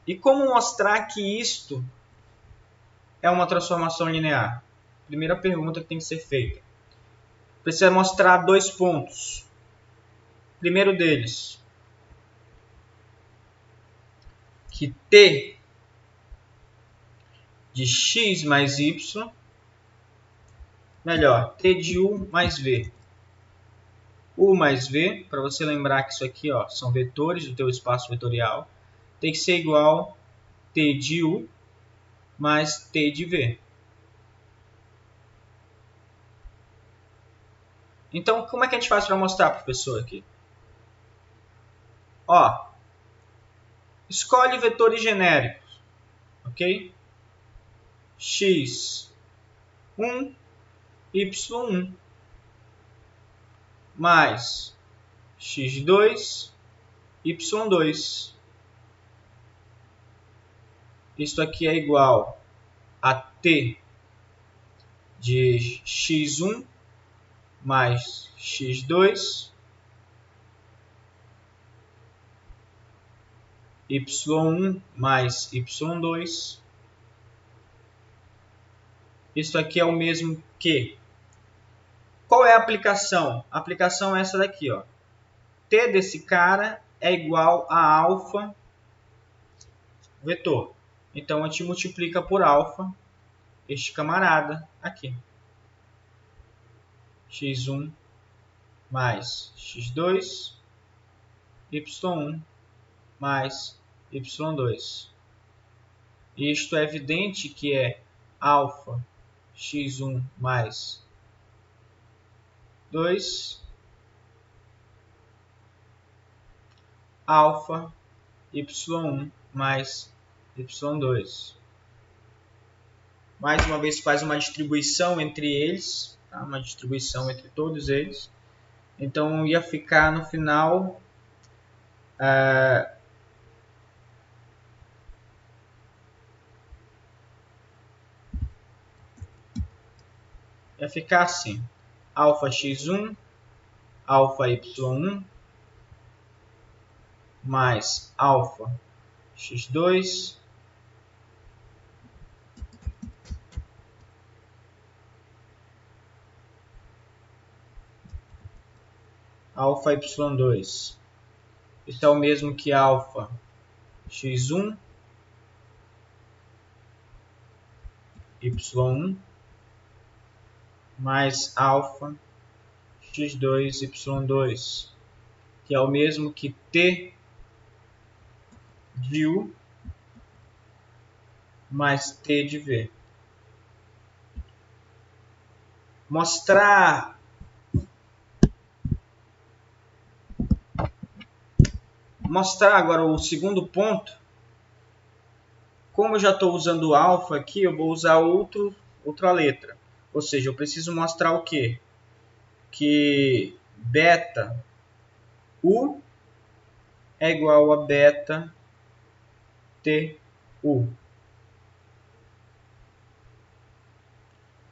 E como mostrar que isto é uma transformação linear? Primeira pergunta que tem que ser feita. Precisa mostrar dois pontos. Primeiro deles, que T de x mais y, melhor, T de U mais V. U mais V, para você lembrar que isso aqui são vetores do teu espaço vetorial, tem que ser igual a T de U mais T de V. Então, como é que a gente faz para mostrar, professor, aqui? Escolhe vetores genéricos, ok? x1, y1, mais x2, y2. Isto aqui é igual a t de x1 mais x2, y1 mais y2. Isto aqui é o mesmo que... Qual é a aplicação? A aplicação é essa daqui, T desse cara é igual a alfa vetor. Então, a gente multiplica por alfa este camarada aqui. x1 mais x2, y1 mais y2. Isto é evidente que é alfa x1 mais 2, alfa y1 mais y2. Mais uma vez faz uma distribuição entre eles, tá? Uma distribuição entre todos eles. Então ia ficar no final ia ficar assim: alfa x1, alfa y1 mais alfa x2 alfa y2. Isso é o mesmo que alfa x1 y1 mais alfa x2 y2, que é o mesmo que t de u mais t de v. Mostrar agora o segundo ponto. Como eu já estou usando alfa aqui, eu vou usar outra letra. Ou seja, eu preciso mostrar o quê? Que beta u é igual a beta tu.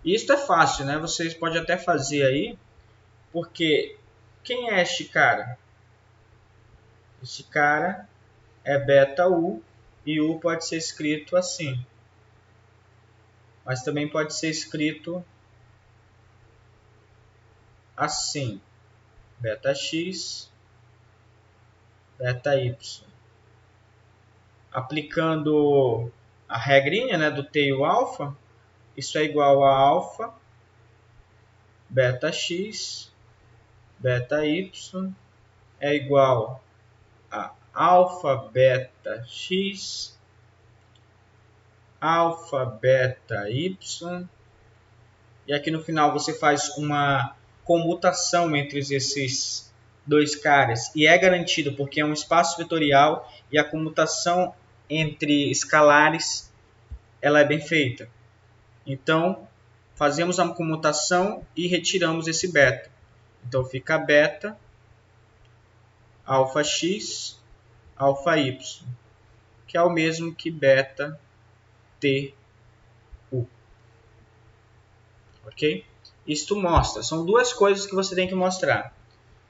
Isso é fácil, né? Vocês podem até fazer aí, porque quem é este cara? Esse cara é beta u, e u pode ser escrito assim. Mas também pode ser escrito assim: beta x, beta y. Aplicando a regrinha, né, do t e o alfa, isso é igual a alfa, beta x, beta y, é igual a alfa, beta x, alfa, beta y. E aqui no final você faz uma comutação entre esses dois caras. E é garantido porque é um espaço vetorial e a comutação entre escalares ela é bem feita. Então, fazemos a comutação e retiramos esse beta. Então, fica beta, alfa x, alfa y, que é o mesmo que beta tu. Ok? Isto mostra. São duas coisas que você tem que mostrar.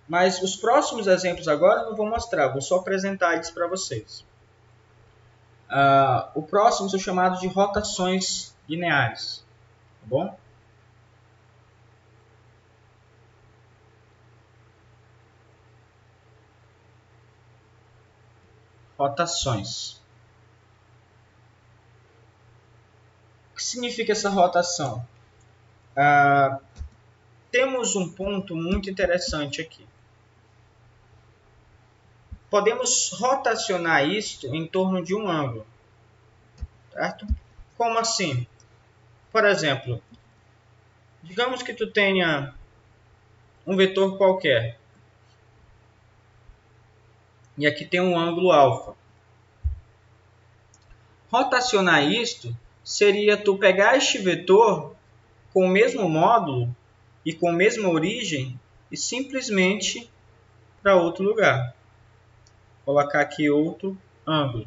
Mas os próximos exemplos agora eu não vou mostrar, vou só apresentar eles para vocês. O próximo são chamados de rotações lineares. Tá bom? Rotações. O que significa essa rotação? Temos um ponto muito interessante aqui. Podemos rotacionar isto em torno de um ângulo. Certo? Como assim? Por exemplo, digamos que tu tenha um vetor qualquer. E aqui tem um ângulo alfa. Rotacionar isto seria tu pegar este vetor com o mesmo módulo e com a mesma origem e simplesmente para outro lugar. Colocar aqui outro ângulo.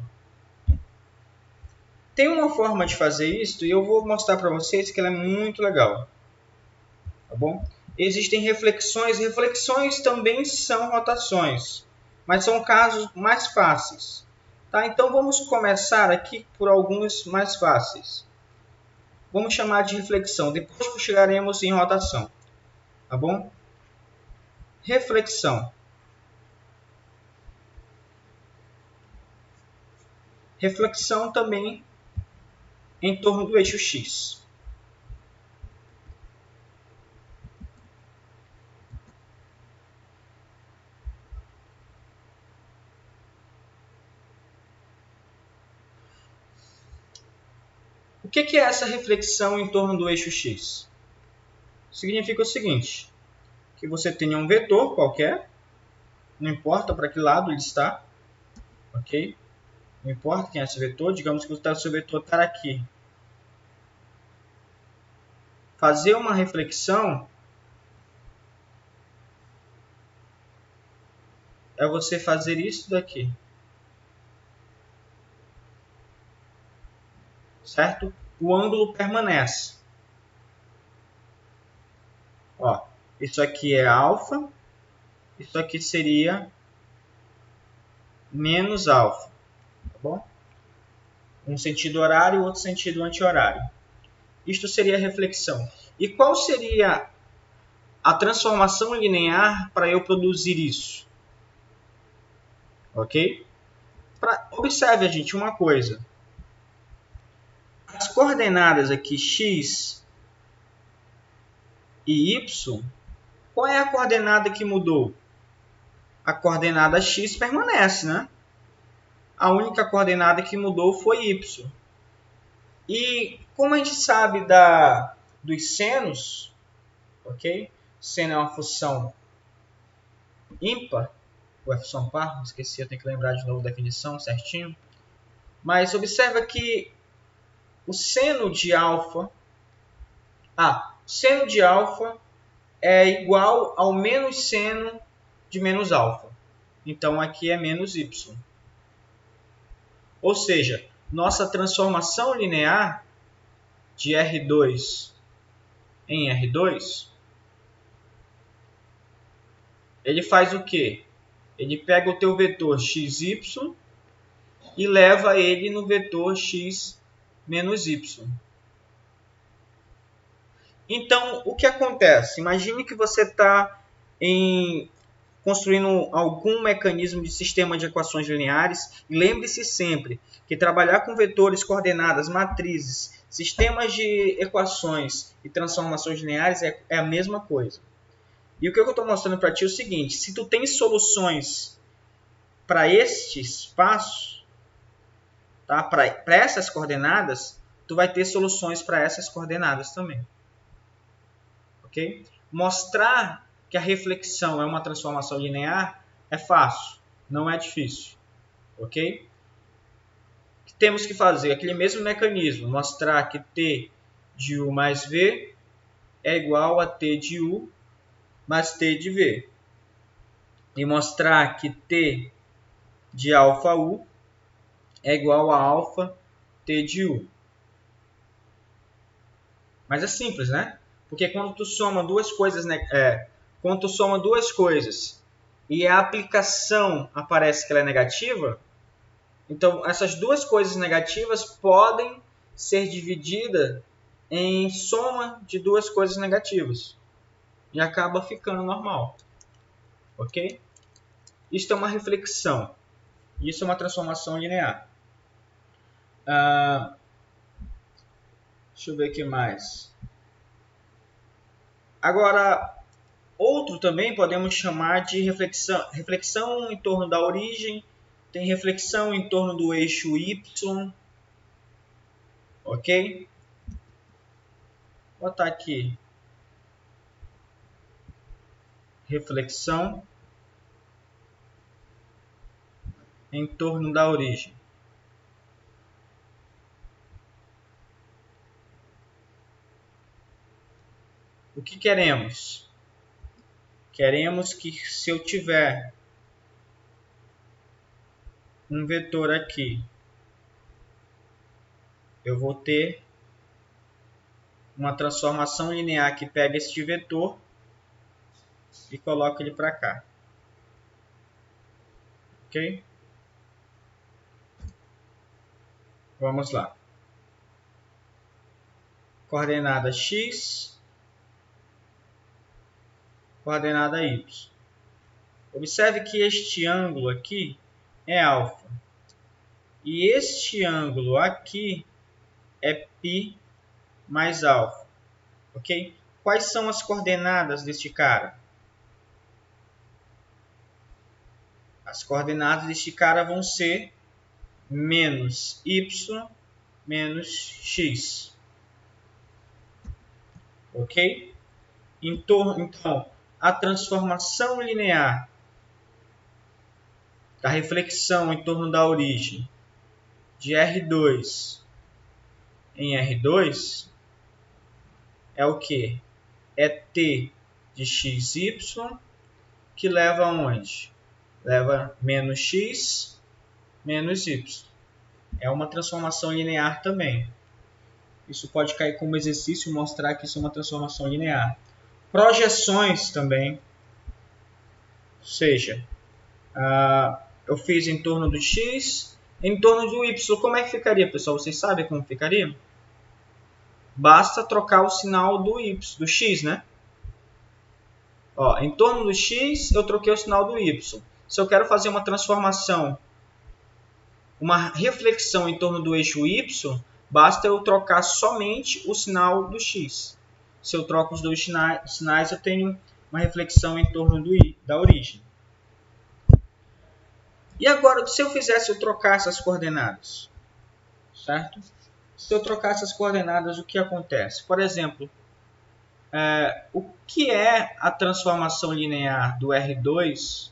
Tem uma forma de fazer isso e eu vou mostrar para vocês que ela é muito legal. Tá bom? Existem reflexões. Reflexões também são rotações, mas são casos mais fáceis. Tá? Então vamos começar aqui por alguns mais fáceis. Vamos chamar de reflexão. Depois chegaremos em rotação. Tá bom? Reflexão. Reflexão também em torno do eixo X. que é essa reflexão em torno do eixo x? Significa o seguinte, que você tenha um vetor qualquer, não importa para que lado ele está, ok? Não importa quem é esse vetor, digamos que o seu vetor está aqui. Fazer uma reflexão é você fazer isso daqui. Certo? O ângulo permanece. Ó, isso aqui é alfa, isso aqui seria menos alfa. Tá bom? Um sentido horário e outro sentido anti-horário. Isto seria a reflexão. E qual seria a transformação linear para eu produzir isso? Ok? Observe, gente, uma coisa. As coordenadas aqui x e y, qual é a coordenada que mudou? A coordenada x permanece, né? A única coordenada que mudou foi y. E como a gente sabe dos senos, ok? Seno é uma função ímpar, ou é função par, esqueci, eu tenho que lembrar de novo a definição certinho. Mas observa que o seno de alfa, seno de alfa é igual ao menos seno de menos alfa. Então aqui é menos y. Ou seja, nossa transformação linear de R2 em R2, ele faz o quê? Ele pega o teu vetor xy e leva ele no vetor x menos y. Então, o que acontece? Imagine que você está construindo algum mecanismo de sistema de equações lineares. E lembre-se sempre que trabalhar com vetores, coordenadas, matrizes, sistemas de equações e transformações lineares é a mesma coisa. E o que eu estou mostrando para ti é o seguinte: se tu tens soluções para este espaço, tá? Para essas coordenadas, tu vai ter soluções para essas coordenadas também. Ok? Mostrar que a reflexão é uma transformação linear é fácil, não é difícil. Ok? O que temos que fazer? Aquele mesmo mecanismo, mostrar que T de U mais V é igual a T de U mais T de V. E mostrar que T de alfa U é igual a alfa T de U. Mas é simples, né? Porque quando tu soma duas coisas, e a aplicação aparece que ela é negativa, então essas duas coisas negativas podem ser divididas em soma de duas coisas negativas. E acaba ficando normal. Ok? Isto é uma reflexão. Isso é uma transformação linear. Deixa eu ver o que mais. Agora, outro também podemos chamar de reflexão em torno da origem. Tem reflexão em torno do eixo Y. Ok? Vou botar aqui. Reflexão em torno da origem. O que queremos? Queremos que se eu tiver um vetor aqui, eu vou ter uma transformação linear que pega este vetor e coloca ele para cá. Ok? Vamos lá. Coordenada x, coordenada y. Observe que este ângulo aqui é alfa. E este ângulo aqui é π mais alfa. Ok? Quais são as coordenadas deste cara? As coordenadas deste cara vão ser menos y menos x. Ok? Então, a transformação linear da reflexão em torno da origem de R2 em R2 é o que? É t de xy que leva aonde? Leva menos x menos y. É uma transformação linear também. Isso pode cair como exercício e mostrar que isso é uma transformação linear. Projeções também. Ou seja, eu fiz em torno do x, em torno do y. Como é que ficaria, pessoal? Vocês sabem como ficaria? Basta trocar o sinal do y, do x, né? Ó, em torno do x, eu troquei o sinal do y. Se eu quero fazer uma transformação, uma reflexão em torno do eixo y, basta eu trocar somente o sinal do x. Se eu troco os dois sinais, eu tenho uma reflexão em torno da origem. E agora, se eu fizesse eu trocar essas coordenadas? Certo? Se eu trocar essas coordenadas, o que acontece? Por exemplo, o que é a transformação linear do R2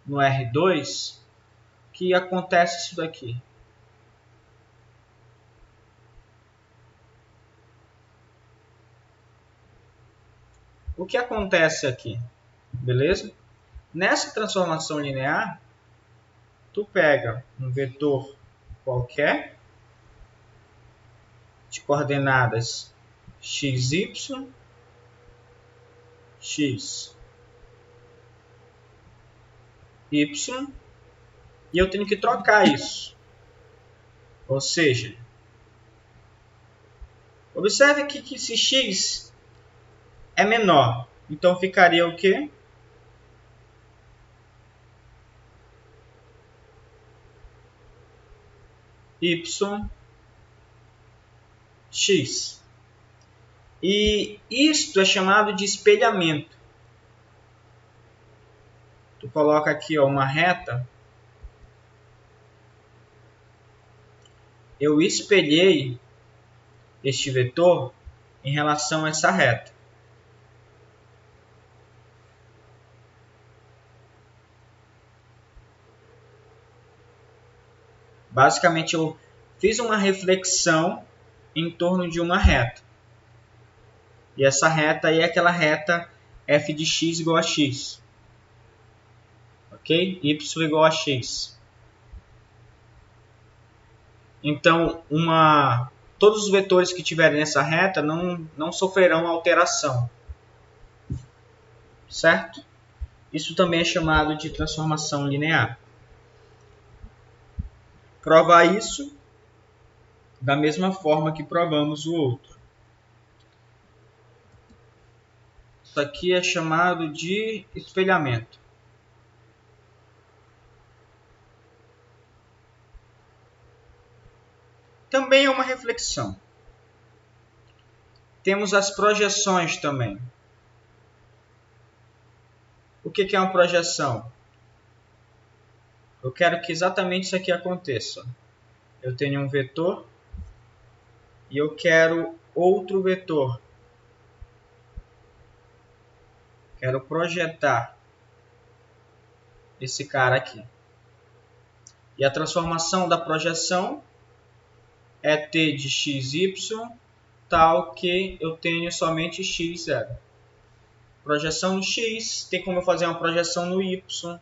no R2 que acontece isso daqui? O que acontece aqui? Beleza? Nessa transformação linear, tu pega um vetor qualquer de coordenadas x, y, x, y, e eu tenho que trocar isso. Ou seja, observe que esse x é menor. Então ficaria o quê? Y, x. E isto é chamado de espelhamento. Tu coloca aqui ó, uma reta. Eu espelhei este vetor em relação a essa reta. Basicamente, eu fiz uma reflexão em torno de uma reta. E essa reta aí é aquela reta f de x igual a x. Ok? Y igual a x. Então, todos os vetores que tiverem nessa reta não sofrerão alteração. Certo? Isso também é chamado de transformação linear. Provar isso da mesma forma que provamos o outro. Isso aqui é chamado de espelhamento. Também é uma reflexão. Temos as projeções também. O que é uma projeção? Eu quero que exatamente isso aqui aconteça. Eu tenho um vetor e eu quero outro vetor. Quero projetar esse cara aqui. E a transformação da projeção é t de xy tal que eu tenho somente x0. Projeção no x, tem como eu fazer uma projeção no y.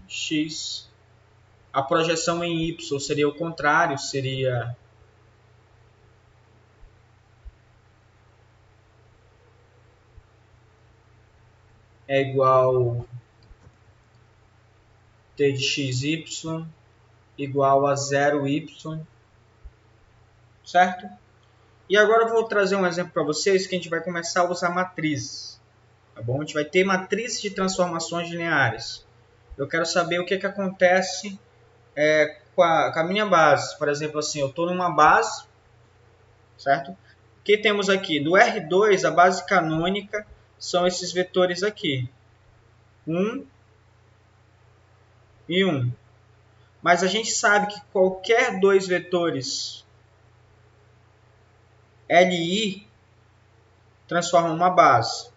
X. A projeção em y seria o contrário, seria igual t de xy igual a 0y, certo? E agora eu vou trazer um exemplo para vocês que a gente vai começar a usar matrizes, tá bom? A gente vai ter matrizes de transformações lineares. Eu quero saber o que acontece com a minha base. Por exemplo, assim, eu estou numa base, certo? O que temos aqui? Do R2, a base canônica são esses vetores aqui. 1 e 1. Mas a gente sabe que qualquer dois vetores LI transformam uma base.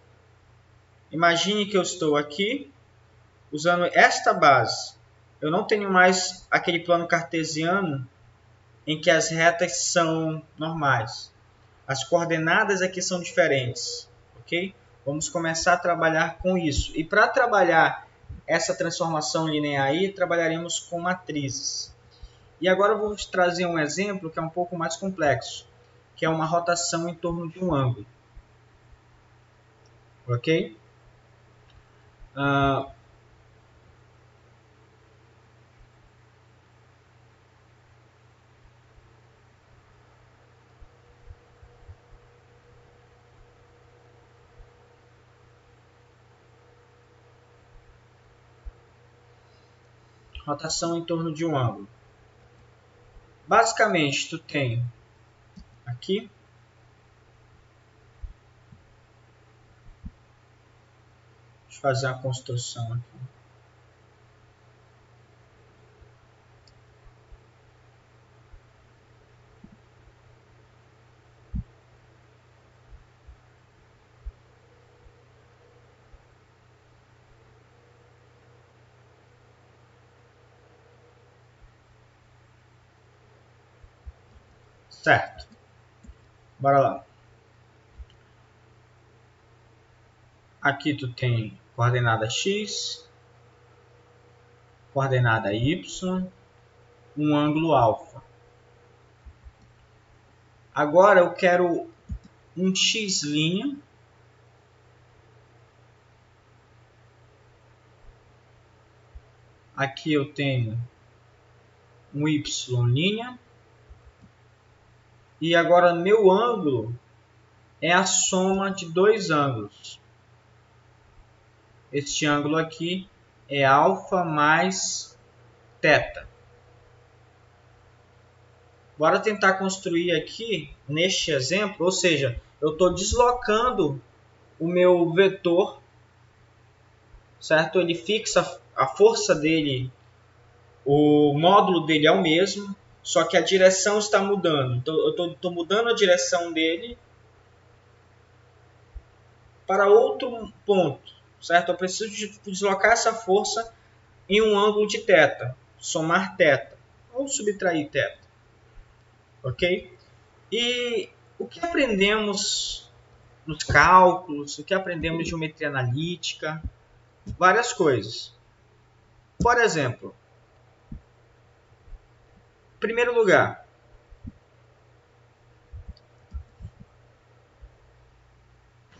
Imagine que eu estou aqui usando esta base. Eu não tenho mais aquele plano cartesiano em que as retas são normais. As coordenadas aqui são diferentes, ok? Vamos começar a trabalhar com isso. E para trabalhar essa transformação linear aí, trabalharemos com matrizes. E agora eu vou te trazer um exemplo que é um pouco mais complexo, que é uma rotação em torno de um ângulo. Ok? Rotação em torno de um ângulo. Basicamente, tu tem aqui deixa eu fazer uma construção aqui. Certo. Bora lá. Aqui tu tem coordenada x, coordenada y, um ângulo alfa. Agora eu quero um x'. Aqui eu tenho um y'. E agora meu ângulo é a soma de dois ângulos. Este ângulo aqui é alfa mais θ. Bora tentar construir aqui, neste exemplo, ou seja, eu estou deslocando o meu vetor, certo? Ele fixa a força dele, o módulo dele é o mesmo, só que a direção está mudando. Então, eu estou mudando a direção dele para outro ponto, certo? Eu preciso deslocar essa força em um ângulo de θ, somar θ, ou subtrair θ, ok? E o que aprendemos nos cálculos, o que aprendemos de geometria analítica, várias coisas. Por exemplo, em primeiro lugar,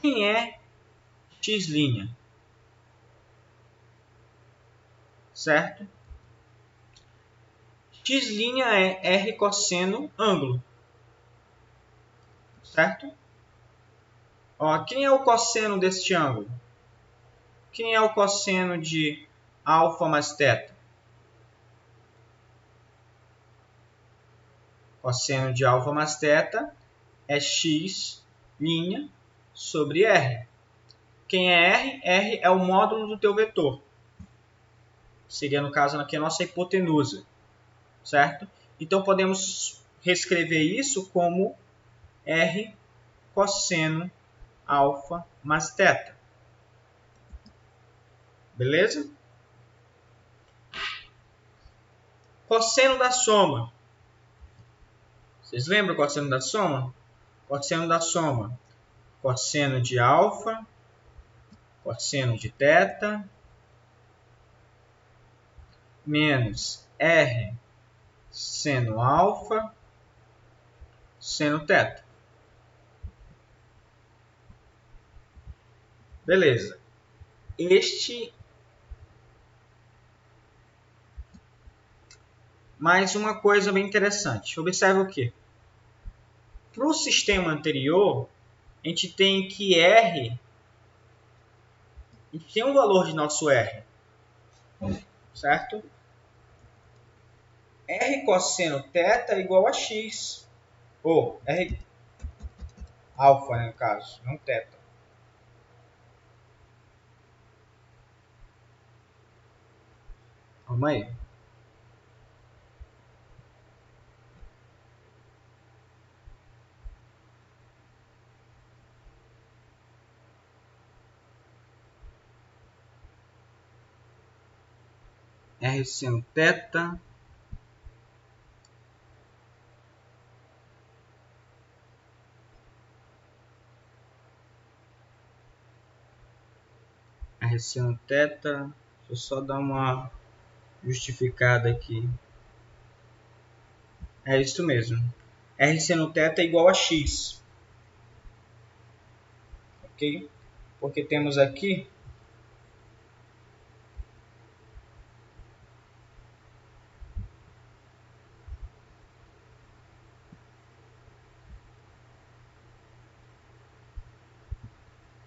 quem é x'? Certo? X' é R cosseno ângulo. Certo? Ó, quem é o cosseno deste ângulo? Quem é o cosseno de alfa mais θ? Cosseno de alfa mais θ é x' sobre R. Quem é R? R é o módulo do teu vetor. Seria, no caso, aqui a nossa hipotenusa. Certo? Então, podemos reescrever isso como R cosseno alfa mais θ. Beleza? Cosseno da soma. Vocês lembram o cosseno da soma? Cosseno da soma. Cosseno de alfa, cosseno de θ, menos R seno alfa, seno θ. Beleza. Mais uma coisa bem interessante. Observe o quê? Para o sistema anterior, a gente tem que R, a gente tem um valor de nosso R, certo? R cosseno θ é igual a x, ou R alfa, né, no caso, não θ. Calma aí. R seno θ R seno θ, deixa eu só dar uma justificada aqui. É isso mesmo. R seno θ é igual a x. Ok? Porque temos aqui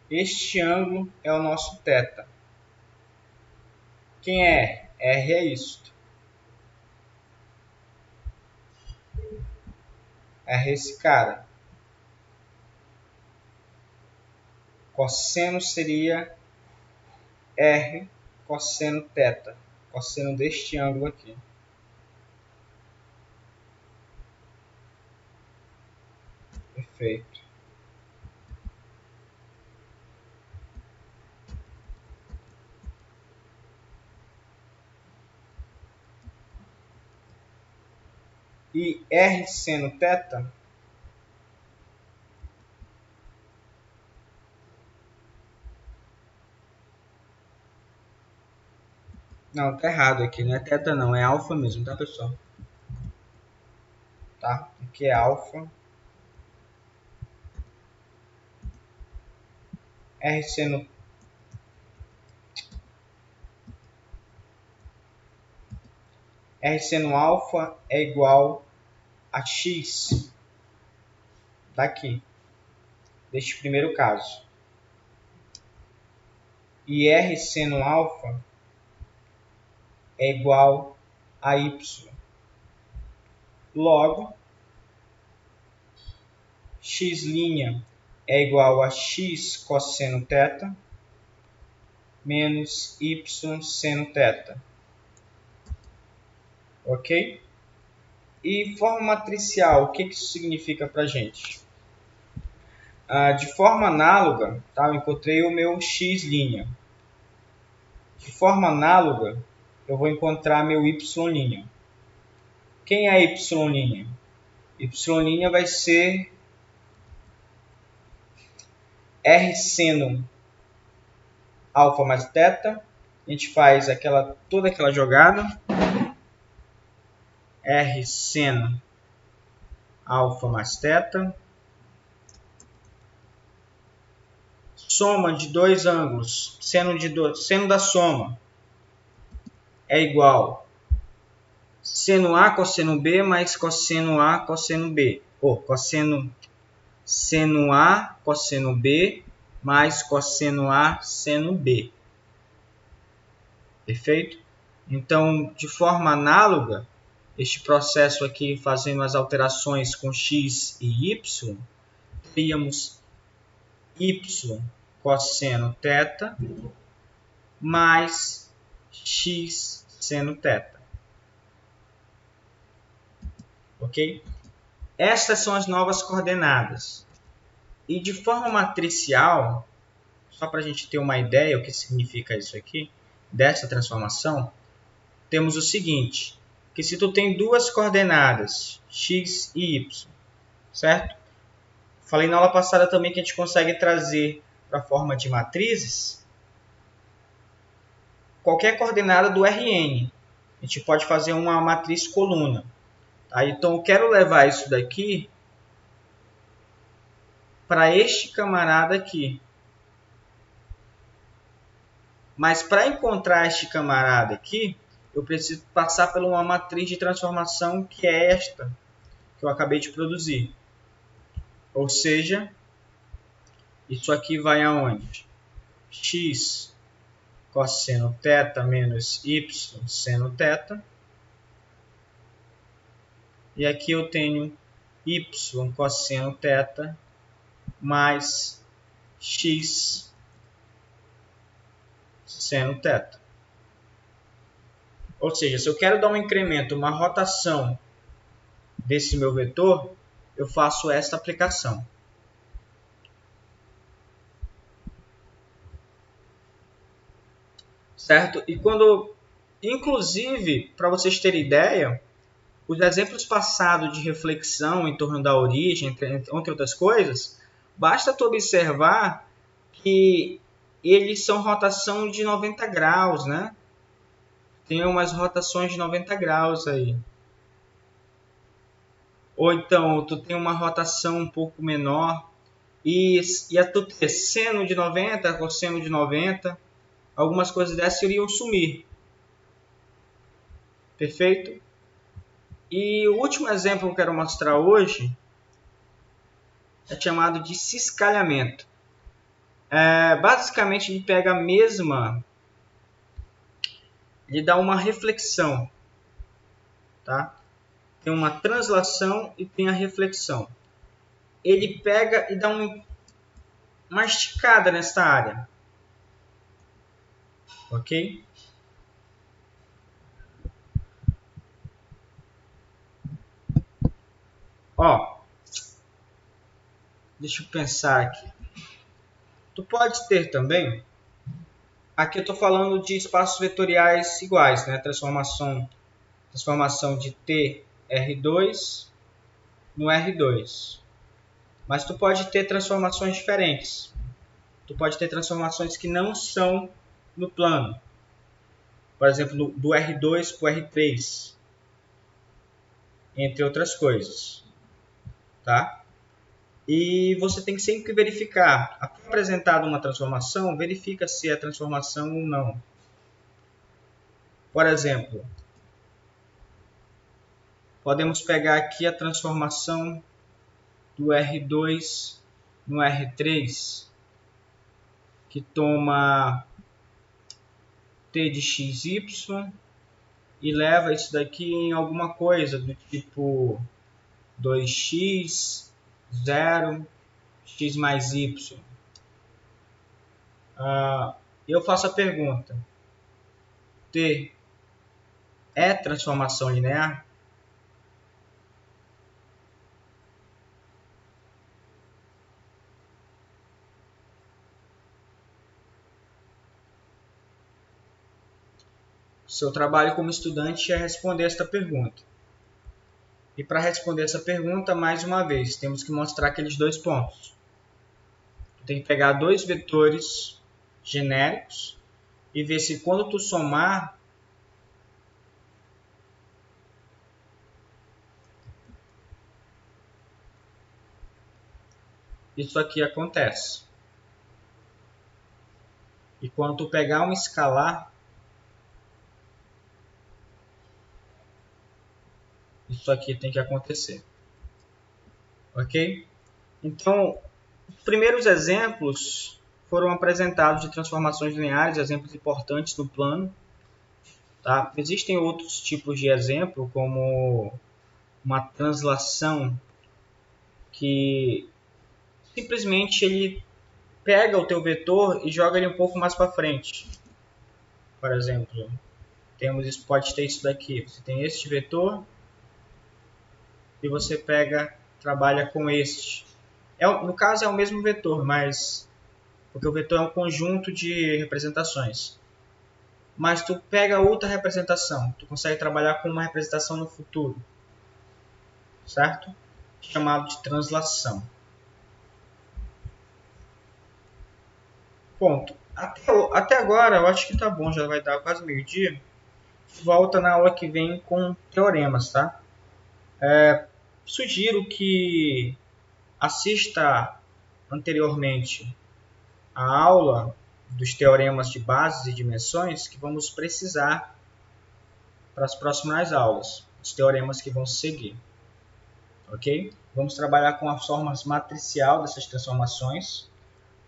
este ângulo é o nosso θ. Quem é? R é isto. R é esse cara. Cosseno seria R cosseno θ. Cosseno deste ângulo aqui. Perfeito. E R seno θ não, tá errado aqui, não é θ não, é alfa mesmo, tá pessoal? Tá? Aqui é alfa. R seno alfa é igual a x daqui, deste primeiro caso. E R seno alfa é igual a y. Logo, x' é igual a x cosseno θ menos y seno θ. Ok? E forma matricial, o que isso significa para a gente? De forma análoga, tá? Eu encontrei o meu x'. De forma análoga, eu vou encontrar meu y'. Quem é y'? Y' vai ser R seno alfa mais θ. A gente faz toda aquela jogada. R seno alfa mais θ. Soma de dois ângulos, seno da soma é igual seno A cosseno B mais cosseno A cosseno B. Ou seno A cosseno B mais cosseno A seno B. Perfeito? Então, de forma análoga, este processo aqui, fazendo as alterações com x e y, teríamos y cosseno θ mais x seno θ. Ok? Estas são as novas coordenadas. E de forma matricial, só para a gente ter uma ideia o que significa isso aqui, dessa transformação, temos o seguinte, que se tu tem duas coordenadas, x e y, certo? Falei na aula passada também que a gente consegue trazer para a forma de matrizes qualquer coordenada do Rn. A gente pode fazer uma matriz coluna. Tá? Então, eu quero levar isso daqui para este camarada aqui. Mas para encontrar este camarada aqui, eu preciso passar por uma matriz de transformação que é esta, que eu acabei de produzir. Ou seja, isso aqui vai aonde? X cosseno θ menos y seno θ. E aqui eu tenho y cosseno θ mais x seno θ. Ou seja, se eu quero dar um incremento, uma rotação desse meu vetor, eu faço esta aplicação. Certo? E quando Inclusive, para vocês terem ideia, os exemplos passados de reflexão em torno da origem, entre outras coisas, basta tu observar que eles são rotação de 90 graus, né? Tem umas rotações de 90 graus aí. Ou então, tu tem uma rotação um pouco menor e a tu ter seno de 90, cosseno de 90, algumas coisas dessas iriam sumir. Perfeito? E o último exemplo que eu quero mostrar hoje é chamado de ciscalhamento. Basicamente, ele pega a mesma... Ele dá uma reflexão. Tá? Tem uma translação e tem a reflexão. Ele pega e dá uma esticada nessa área. Ok? Ó, deixa eu pensar aqui. Tu pode ter também... Aqui eu estou falando de espaços vetoriais iguais, né? Transformação de T R2 no R2. Mas tu pode ter transformações diferentes. Tu pode ter transformações que não são no plano. Por exemplo, do R2 para o R3. Entre outras coisas. Tá? E você tem que sempre verificar. Apresentada uma transformação, verifica se é transformação ou não. Por exemplo, podemos pegar aqui a transformação do R2 no R3, que toma T de XY e leva isso daqui em alguma coisa do tipo 2x, 0, x mais y. Eu faço a pergunta: T é transformação linear? Seu trabalho como estudante é responder esta pergunta. E para responder essa pergunta, mais uma vez, temos que mostrar aqueles dois pontos. Tem que pegar dois vetores genéricos e ver se quando tu somar, isso aqui acontece. E quando tu pegar um escalar, isso aqui tem que acontecer. Ok? Então, os primeiros exemplos foram apresentados de transformações lineares, exemplos importantes no plano. Tá? Existem outros tipos de exemplo, como uma translação que simplesmente ele pega o teu vetor e joga ele um pouco mais para frente. Por exemplo, pode ter isso daqui. Você tem este vetor e você trabalha com este. No caso é o mesmo vetor, mas porque o vetor é um conjunto de representações. Mas tu pega outra representação, tu consegue trabalhar com uma representação no futuro, certo? Chamado de translação. Ponto. Até agora eu acho que tá bom, já vai dar quase meio-dia. Volta na aula que vem com teoremas, tá? Sugiro que assista anteriormente a aula dos teoremas de bases e dimensões que vamos precisar para as próximas aulas, os teoremas que vão seguir. Ok? Vamos trabalhar com as formas matricial dessas transformações,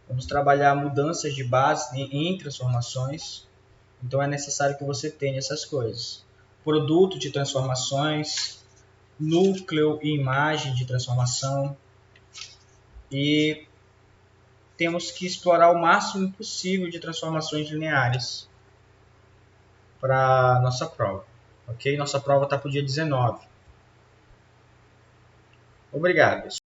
vamos trabalhar mudanças de base em transformações, então é necessário que você tenha essas coisas. Produto de transformações, núcleo e imagem de transformação, e temos que explorar o máximo possível de transformações lineares para nossa prova. Ok? Nossa prova está para o dia 19. Obrigado.